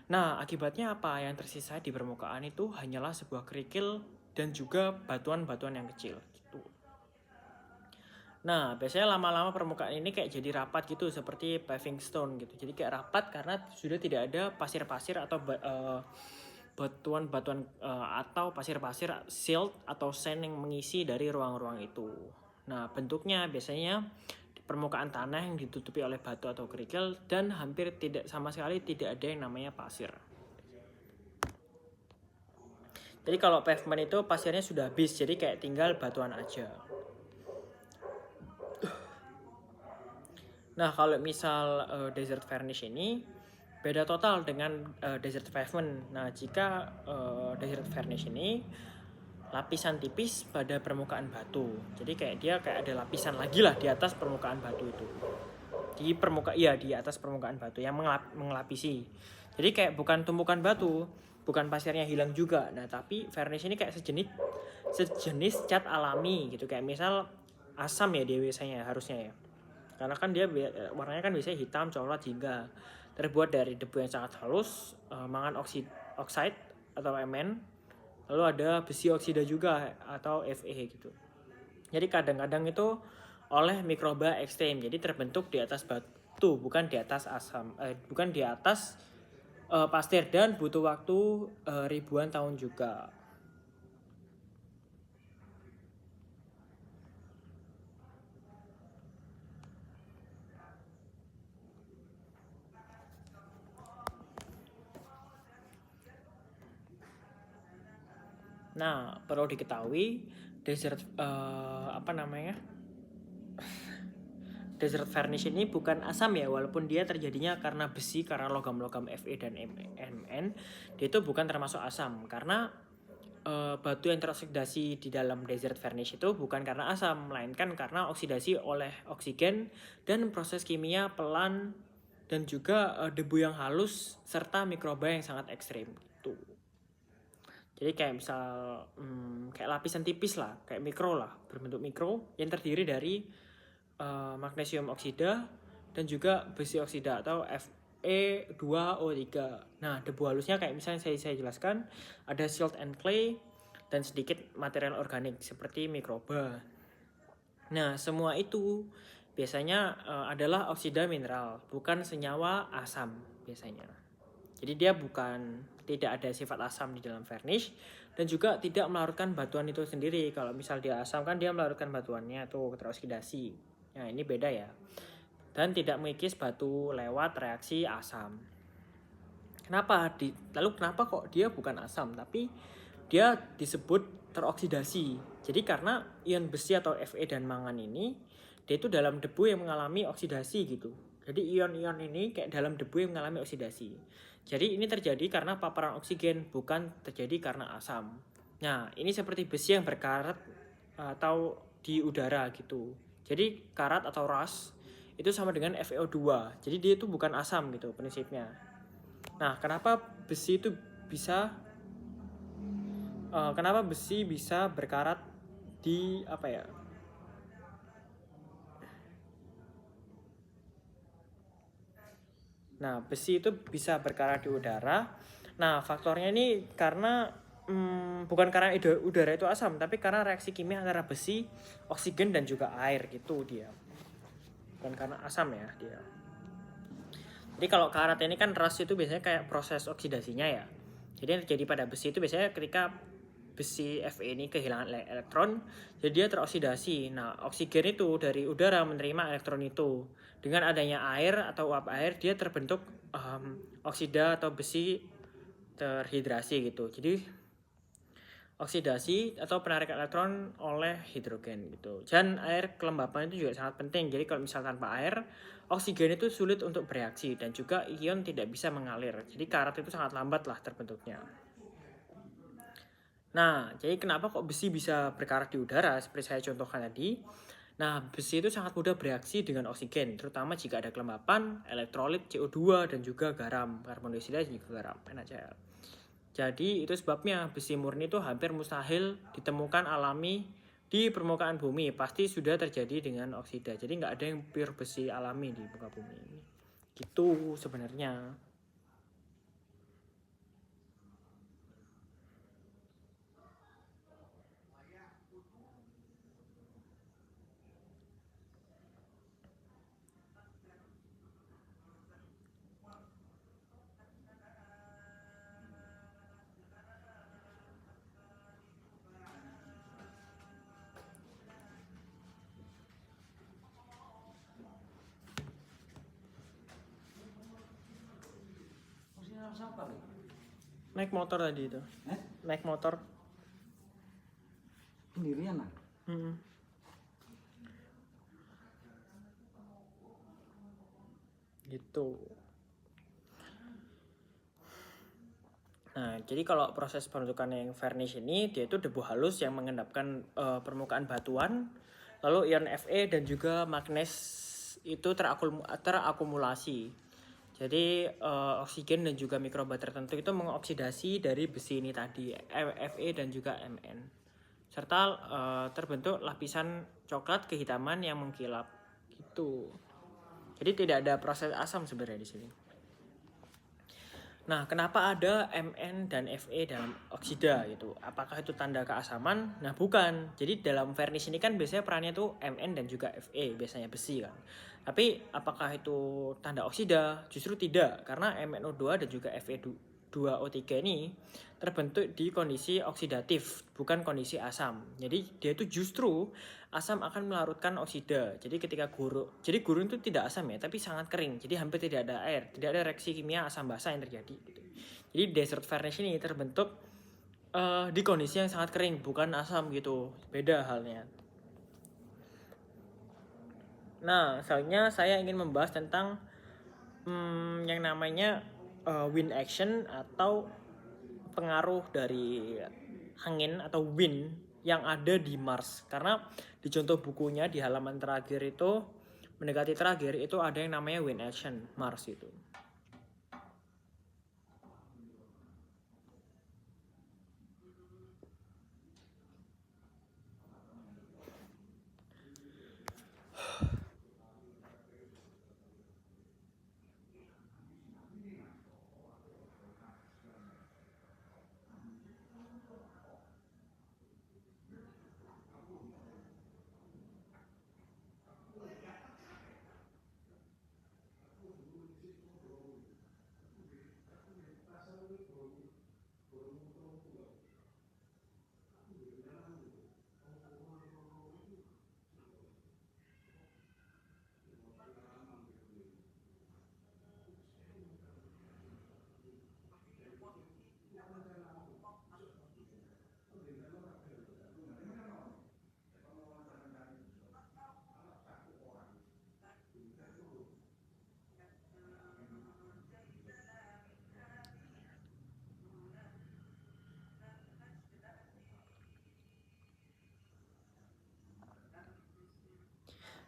Nah, akibatnya apa? Yang tersisa di permukaan itu hanyalah sebuah kerikil dan juga batuan-batuan yang kecil gitu. Nah, biasanya lama-lama permukaan ini kayak jadi rapat gitu, seperti paving stone gitu. Jadi kayak rapat karena sudah tidak ada pasir-pasir atau batuan-batuan atau pasir-pasir silt atau sand yang mengisi dari ruang-ruang itu. Nah, bentuknya biasanya permukaan tanah yang ditutupi oleh batu atau kerikil dan hampir sama sekali tidak ada yang namanya pasir. Jadi kalau pavement itu pasirnya sudah habis, jadi kayak tinggal batuan aja. Nah, kalau misal desert varnish ini beda total dengan desert pavement. Nah, jika desert varnish ini lapisan tipis pada permukaan batu. Jadi kayak dia kayak ada lapisan lagi lah di atas permukaan batu itu. Di atas permukaan batu yang mengelapisi. Jadi kayak bukan tumpukan batu, bukan pasirnya hilang juga. Nah, tapi varnish ini kayak sejenis cat alami gitu, kayak misal asam ya dia biasanya harusnya ya. Karena kan dia warnanya kan biasanya hitam, coklat hingga terbuat dari debu yang sangat halus, mangan oxide atau Mn, lalu ada besi oksida juga atau Fe gitu. Jadi kadang-kadang itu oleh mikroba ekstrem, jadi terbentuk di atas batu, bukan di atas bukan di atas pasir, dan butuh waktu ribuan tahun juga. Nah, perlu diketahui desert desert varnish ini bukan asam ya, walaupun dia terjadinya karena besi, karena logam-logam Fe dan Mn, dia itu bukan termasuk asam karena batu yang teroksidasi di dalam desert varnish itu bukan karena asam, melainkan karena oksidasi oleh oksigen dan proses kimia pelan dan juga debu yang halus serta mikroba yang sangat ekstrim gitu. Jadi kayak misal kayak lapisan tipis lah, kayak mikro lah, berbentuk mikro yang terdiri dari magnesium oksida dan juga besi oksida atau Fe2O3. Nah, debu halusnya kayak misalnya saya jelaskan ada silt and clay dan sedikit material organik seperti mikroba. Nah, semua itu biasanya adalah oksida mineral, bukan senyawa asam biasanya. Jadi dia tidak ada sifat asam di dalam varnish, dan juga tidak melarutkan batuan itu sendiri. Kalau misal dia asam kan dia melarutkan batuannya tuh teroksidasi. Nah ini beda ya. Dan tidak mengikis batu lewat reaksi asam. Lalu kenapa kok dia bukan asam tapi dia disebut teroksidasi? Jadi karena ion besi atau Fe dan mangan ini dia itu dalam debu yang mengalami oksidasi gitu. Jadi ion-ion ini kayak dalam debu yang mengalami oksidasi. Jadi ini terjadi karena paparan oksigen, bukan terjadi karena asam. Nah, ini seperti besi yang berkarat atau di udara gitu. Jadi karat atau rust itu sama dengan FeO2. Jadi dia itu bukan asam gitu prinsipnya. Nah, kenapa besi bisa berkarat di apa ya? Nah, besi itu bisa berkarat di udara. Nah, faktornya ini karena bukan karena udara itu asam, tapi karena reaksi kimia antara besi, oksigen, dan juga air gitu dia. Bukan karena asam ya dia. Jadi kalau karat ini kan rust itu biasanya kayak proses oksidasinya ya. Jadi yang terjadi pada besi itu biasanya ketika besi Fe ini kehilangan elektron, jadi dia teroksidasi. Nah, oksigen itu dari udara menerima elektron itu. Dengan adanya air atau uap air, dia terbentuk oksida atau besi terhidrasi gitu. Jadi oksidasi atau penarikan elektron oleh hidrogen gitu. Dan air kelembapan itu juga sangat penting. Jadi kalau misal tanpa air, oksigen itu sulit untuk bereaksi dan juga ion tidak bisa mengalir. Jadi karat itu sangat lambat lah terbentuknya. Nah, jadi kenapa kok besi bisa berkarat di udara seperti saya contohkan tadi? Nah, besi itu sangat mudah bereaksi dengan oksigen, terutama jika ada kelembapan, elektrolit CO2 dan juga garam, karbon dioksida dan juga garam, NaCl. Jadi itu sebabnya besi murni itu hampir mustahil ditemukan alami di permukaan bumi. Pasti sudah terjadi dengan oksida. Jadi nggak ada yang pure besi alami di muka bumi. Gitu sebenarnya. Naik motor tadi itu. Naik motor. Sendirian lah. Gitu. Nah, jadi kalau proses pembentukan yang varnish ini, dia itu debu halus yang mengendapkan permukaan batuan, lalu ion Fe dan juga magnes itu terakumulasi. Jadi oksigen dan juga mikroba tertentu itu mengoksidasi dari besi ini tadi, Fe dan juga Mn. Serta terbentuk lapisan coklat kehitaman yang mengkilap. Gitu. Jadi tidak ada proses asam sebenarnya di sini. Nah, kenapa ada Mn dan Fe dalam oksida gitu? Apakah itu tanda keasaman? Nah, bukan. Jadi dalam varnish ini kan biasanya perannya tuh Mn dan juga Fe, biasanya besi kan. Tapi apakah itu tanda oksida? Justru tidak, karena MnO2 dan juga Fe2O3 ini terbentuk di kondisi oksidatif, bukan kondisi asam. Jadi dia itu justru asam akan melarutkan oksida. Jadi ketika gurun itu tidak asam ya, tapi sangat kering. Jadi hampir tidak ada air, tidak ada reaksi kimia asam basa yang terjadi. Gitu. Jadi desert varnish ini terbentuk di kondisi yang sangat kering, bukan asam gitu. Beda halnya. Nah, selanjutnya saya ingin membahas tentang yang namanya wind action atau pengaruh dari angin atau wind yang ada di Mars. Karena di contoh bukunya di halaman terakhir itu, mendekati terakhir itu ada yang namanya wind action Mars itu.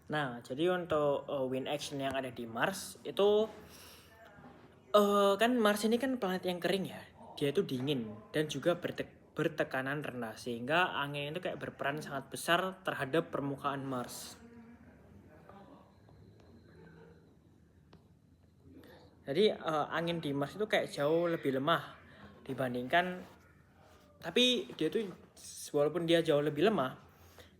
Nah, jadi untuk wind action yang ada di Mars itu kan Mars ini kan planet yang kering ya. Dia itu dingin dan juga bertekanan rendah sehingga angin itu kayak berperan sangat besar terhadap permukaan Mars. Jadi angin di Mars itu kayak jauh lebih lemah dibandingkan, tapi dia tuh walaupun dia jauh lebih lemah,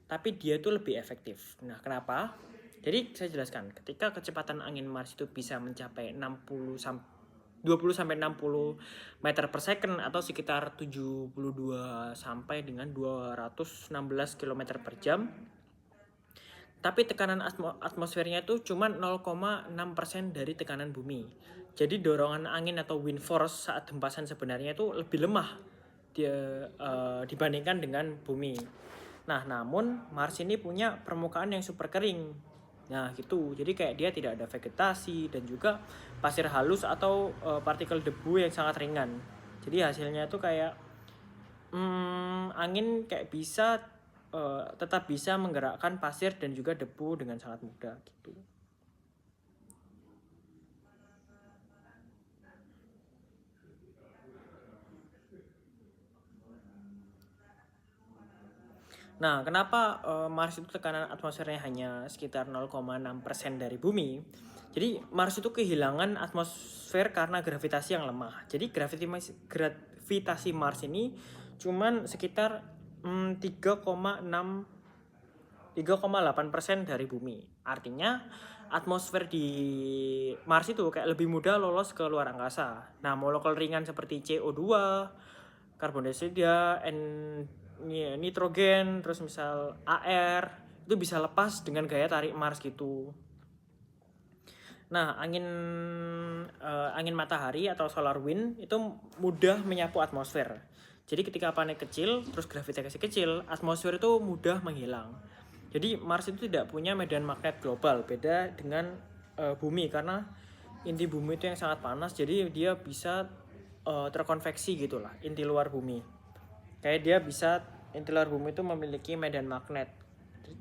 tapi dia itu lebih efektif. Nah, kenapa? Jadi saya jelaskan, ketika kecepatan angin Mars itu bisa mencapai 20 sampai 60 meter per second atau sekitar 72 sampai dengan 216 km per jam. Tapi tekanan atmosfernya itu cuma 0,6% dari tekanan bumi. Jadi dorongan angin atau wind force saat hempasan sebenarnya itu lebih lemah dibandingkan dengan bumi. Nah, namun Mars ini punya permukaan yang super kering. Nah, gitu. Jadi kayak dia tidak ada vegetasi dan juga pasir halus atau partikel debu yang sangat ringan. Jadi hasilnya itu kayak angin kayak bisa tetap bisa menggerakkan pasir dan juga debu dengan sangat mudah gitu. Nah, kenapa Mars itu tekanan atmosfernya hanya sekitar 0,6% dari bumi? Jadi Mars itu kehilangan atmosfer karena gravitasi yang lemah. Jadi gravitasi Mars ini cuman sekitar 3,8% dari bumi. Artinya atmosfer di Mars itu kayak lebih mudah lolos ke luar angkasa. Nah, molekul ringan seperti CO2, karbon dioksida, nitrogen, terus misal AR itu bisa lepas dengan gaya tarik Mars gitu. Nah, angin matahari atau solar wind itu mudah menyapu atmosfer. Jadi ketika planet kecil, terus gravitasi kecil, atmosfer itu mudah menghilang. Jadi Mars itu tidak punya medan magnet global, beda dengan bumi karena inti bumi itu yang sangat panas, jadi dia bisa terkonveksi gitulah inti luar bumi. Kayak dia bisa inti luar bumi itu memiliki medan magnet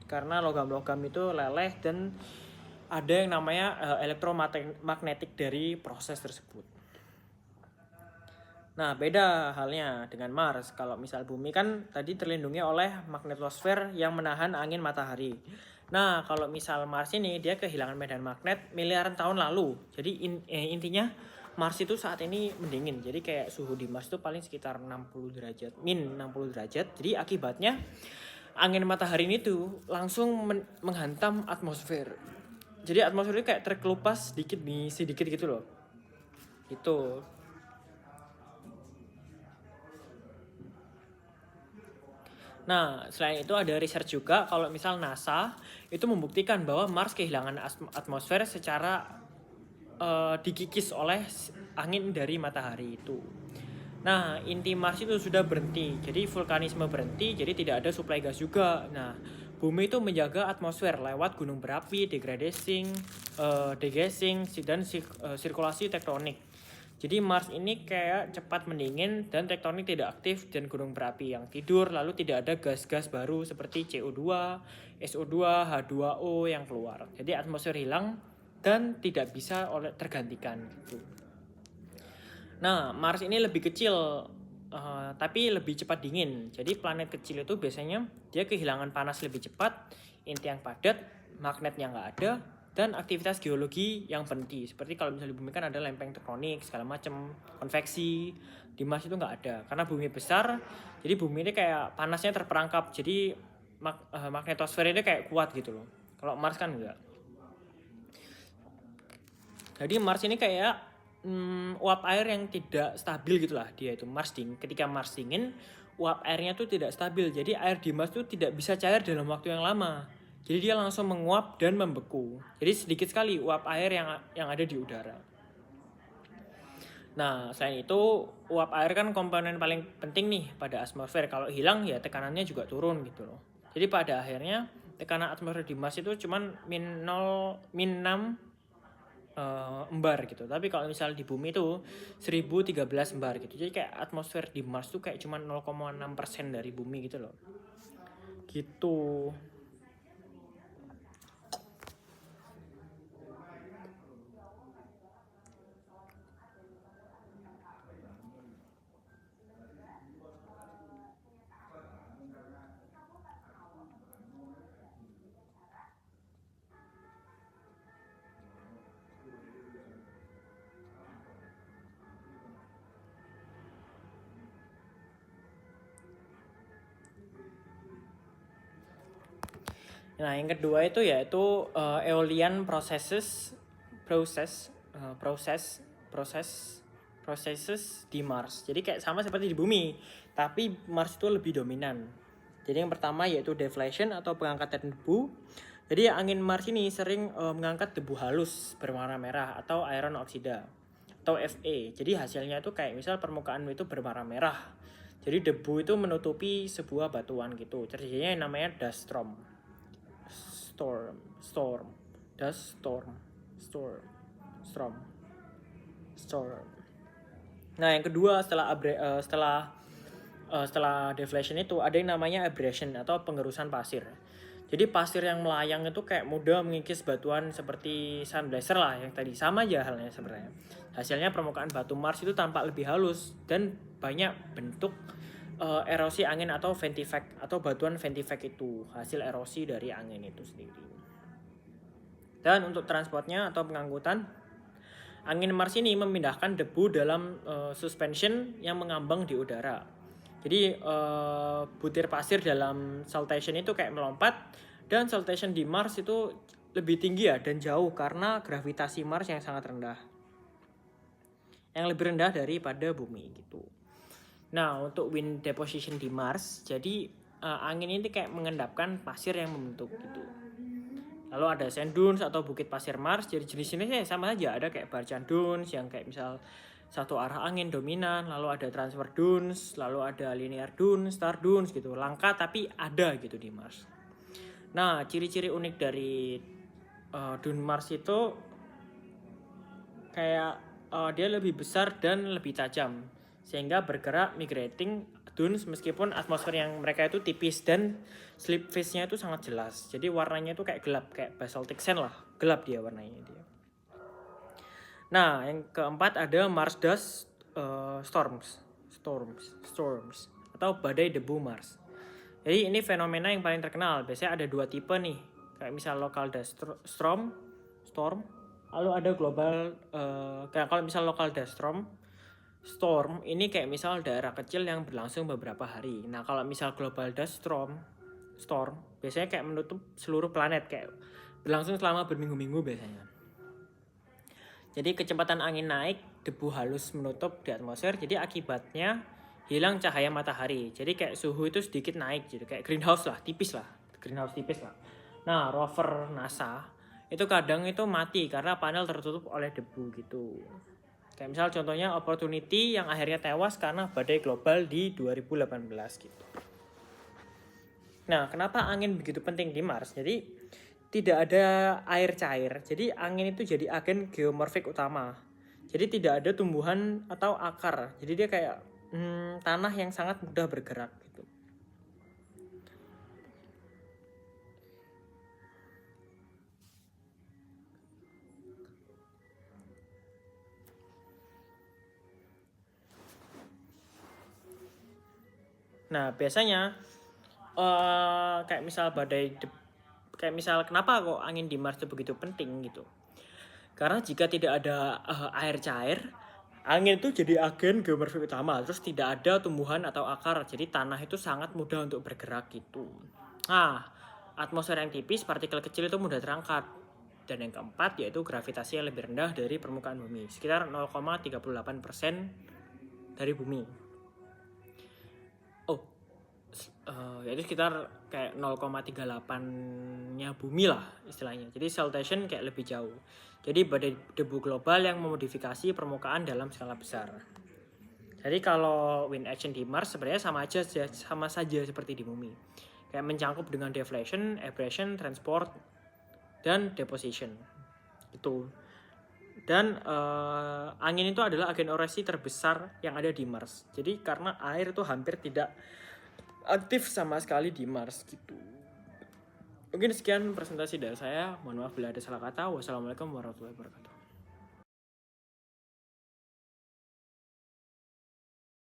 karena logam-logam itu leleh dan ada yang namanya elektromagnetik dari proses tersebut. Nah, beda halnya dengan Mars. Kalau misal bumi kan tadi terlindungi oleh magnetosfer yang menahan angin matahari. Nah, kalau misal Mars ini dia kehilangan medan magnet miliaran tahun lalu. Jadi intinya Mars itu saat ini mendingin. Jadi kayak suhu di Mars itu paling sekitar 60 derajat, min 60 derajat. Jadi akibatnya angin matahari ini tuh langsung menghantam atmosfer. Jadi atmosfer itu kayak terkelupas sedikit gitu loh. Itu. Nah, selain itu ada research juga kalau misal NASA itu membuktikan bahwa Mars kehilangan atmosfer secara dikikis oleh angin dari matahari itu. Nah, inti Mars itu sudah berhenti, jadi vulkanisme berhenti, jadi tidak ada suplai gas juga. Nah, bumi itu menjaga atmosfer lewat gunung berapi, degasing, dan sirkulasi tektonik. Jadi Mars ini kayak cepat mendingin dan tektonik tidak aktif dan gunung berapi yang tidur, lalu tidak ada gas-gas baru seperti CO2, SO2, H2O yang keluar. Jadi atmosfer hilang dan tidak bisa tergantikan gitu. Nah, Mars ini lebih kecil tapi lebih cepat dingin. Jadi planet kecil itu biasanya dia kehilangan panas lebih cepat, inti yang padat, magnetnya nggak ada, dan aktivitas geologi yang berhenti. Seperti kalau misalnya di bumi kan ada lempeng tektonik segala macam, konveksi. Di Mars itu nggak ada karena bumi besar. Jadi bumi ini kayak panasnya terperangkap. Jadi magnetosfer ini kayak kuat gitu loh. Kalau Mars kan enggak. Jadi Mars ini kayak uap air yang tidak stabil gitulah dia itu. Ketika Mars dingin, uap airnya tuh tidak stabil. Jadi air di Mars tuh tidak bisa cair dalam waktu yang lama. Jadi dia langsung menguap dan membeku. Jadi sedikit sekali uap air yang ada di udara. Nah, selain itu uap air kan komponen paling penting nih pada atmosfer. Kalau hilang ya tekanannya juga turun gitu loh. Jadi pada akhirnya tekanan atmosfer di Mars itu cuman min 6 embar gitu. Tapi kalau misal di bumi itu 1013 embar gitu. Jadi kayak atmosfer di Mars tuh kayak cuma 0,6% dari bumi gitu loh. Gitu. Nah, yang kedua itu yaitu Aeolian processes di Mars. Jadi kayak sama seperti di bumi, tapi Mars itu lebih dominan. Jadi yang pertama yaitu deflation atau pengangkatan debu. Jadi angin Mars ini sering mengangkat debu halus berwarna merah atau iron oksida atau Fe. Jadi hasilnya itu kayak misal permukaan itu berwarna merah. Jadi debu itu menutupi sebuah batuan gitu. Terjadinya yang namanya dust storm. Nah, yang kedua setelah deflation itu ada yang namanya abrasion atau pengerusan pasir. Jadi pasir yang melayang itu kayak mudah mengikis batuan seperti sunblazer lah yang tadi, sama aja halnya sebenarnya. Hasilnya permukaan batu Mars itu tampak lebih halus dan banyak bentuk erosi angin atau ventivac atau batuan ventivac itu hasil erosi dari angin itu sendiri. Dan untuk transportnya atau pengangkutan, angin Mars ini memindahkan debu dalam suspension yang mengambang di udara. Jadi butir pasir dalam saltation itu kayak melompat, dan saltation di Mars itu lebih tinggi ya dan jauh karena gravitasi Mars yang sangat rendah. Yang lebih rendah daripada bumi gitu. Nah, untuk wind deposition di Mars, jadi angin ini kayak mengendapkan pasir yang membentuk gitu. Lalu ada sand dunes atau bukit pasir Mars. Jadi jenis-jenisnya sama aja. Ada kayak Barchan dunes yang kayak misal satu arah angin dominan, lalu ada transfer dunes, lalu ada linear dunes, star dunes gitu. Langka tapi ada gitu di Mars. Nah, ciri-ciri unik dari dune Mars itu kayak dia lebih besar dan lebih tajam, sehingga bergerak migrating dunes meskipun atmosfer yang mereka itu tipis, dan slip phase-nya itu sangat jelas. Jadi warnanya itu kayak gelap, kayak basaltic sand lah, gelap dia warnanya dia. Nah, yang keempat ada Mars dust storms atau badai debu Mars. Jadi ini fenomena yang paling terkenal. Biasanya ada dua tipe nih, kayak misal local dust storm, lalu ada global. Kalau misal local dust storm ini kayak misal daerah kecil yang berlangsung beberapa hari. Nah, kalau misal global dust storm biasanya kayak menutup seluruh planet, kayak berlangsung selama berminggu-minggu biasanya. Jadi kecepatan angin naik, debu halus menutup di atmosfer, jadi akibatnya hilang cahaya matahari. Jadi kayak suhu itu sedikit naik, jadi kayak greenhouse tipis lah. Nah, rover NASA itu kadang itu mati karena panel tertutup oleh debu gitu. Kayak misal contohnya Opportunity yang akhirnya tewas karena badai global di 2018 gitu. Nah, kenapa angin begitu penting di Mars? Jadi tidak ada air cair. Jadi angin itu jadi agen geomorfik utama. Jadi tidak ada tumbuhan atau akar. Jadi dia kayak tanah yang sangat mudah bergerak gitu. Nah, biasanya kayak misal kenapa kok angin di Mars itu begitu penting gitu? Karena jika tidak ada air cair, angin itu jadi agen geomorfik utama, terus tidak ada tumbuhan atau akar, jadi tanah itu sangat mudah untuk bergerak gitu. Nah, atmosfer yang tipis, partikel kecil itu mudah terangkat. Dan yang keempat yaitu gravitasi yang lebih rendah dari permukaan bumi, sekitar 0,38% dari bumi. Yaitu sekitar kayak 0,38-nya bumi lah istilahnya. Jadi saltation kayak lebih jauh. Jadi badai debu global yang memodifikasi permukaan dalam skala besar. Jadi kalau wind action di Mars sebenarnya sama saja seperti di bumi. Kayak mencangkup dengan deflation, abrasion, transport, dan deposition. Itu. Dan angin itu adalah agen erosi terbesar yang ada di Mars. Jadi karena air itu hampir tidak aktif sama sekali di Mars gitu. Mungkin sekian presentasi dari saya. Mohon maaf bila ada salah kata. Wassalamualaikum warahmatullahi wabarakatuh.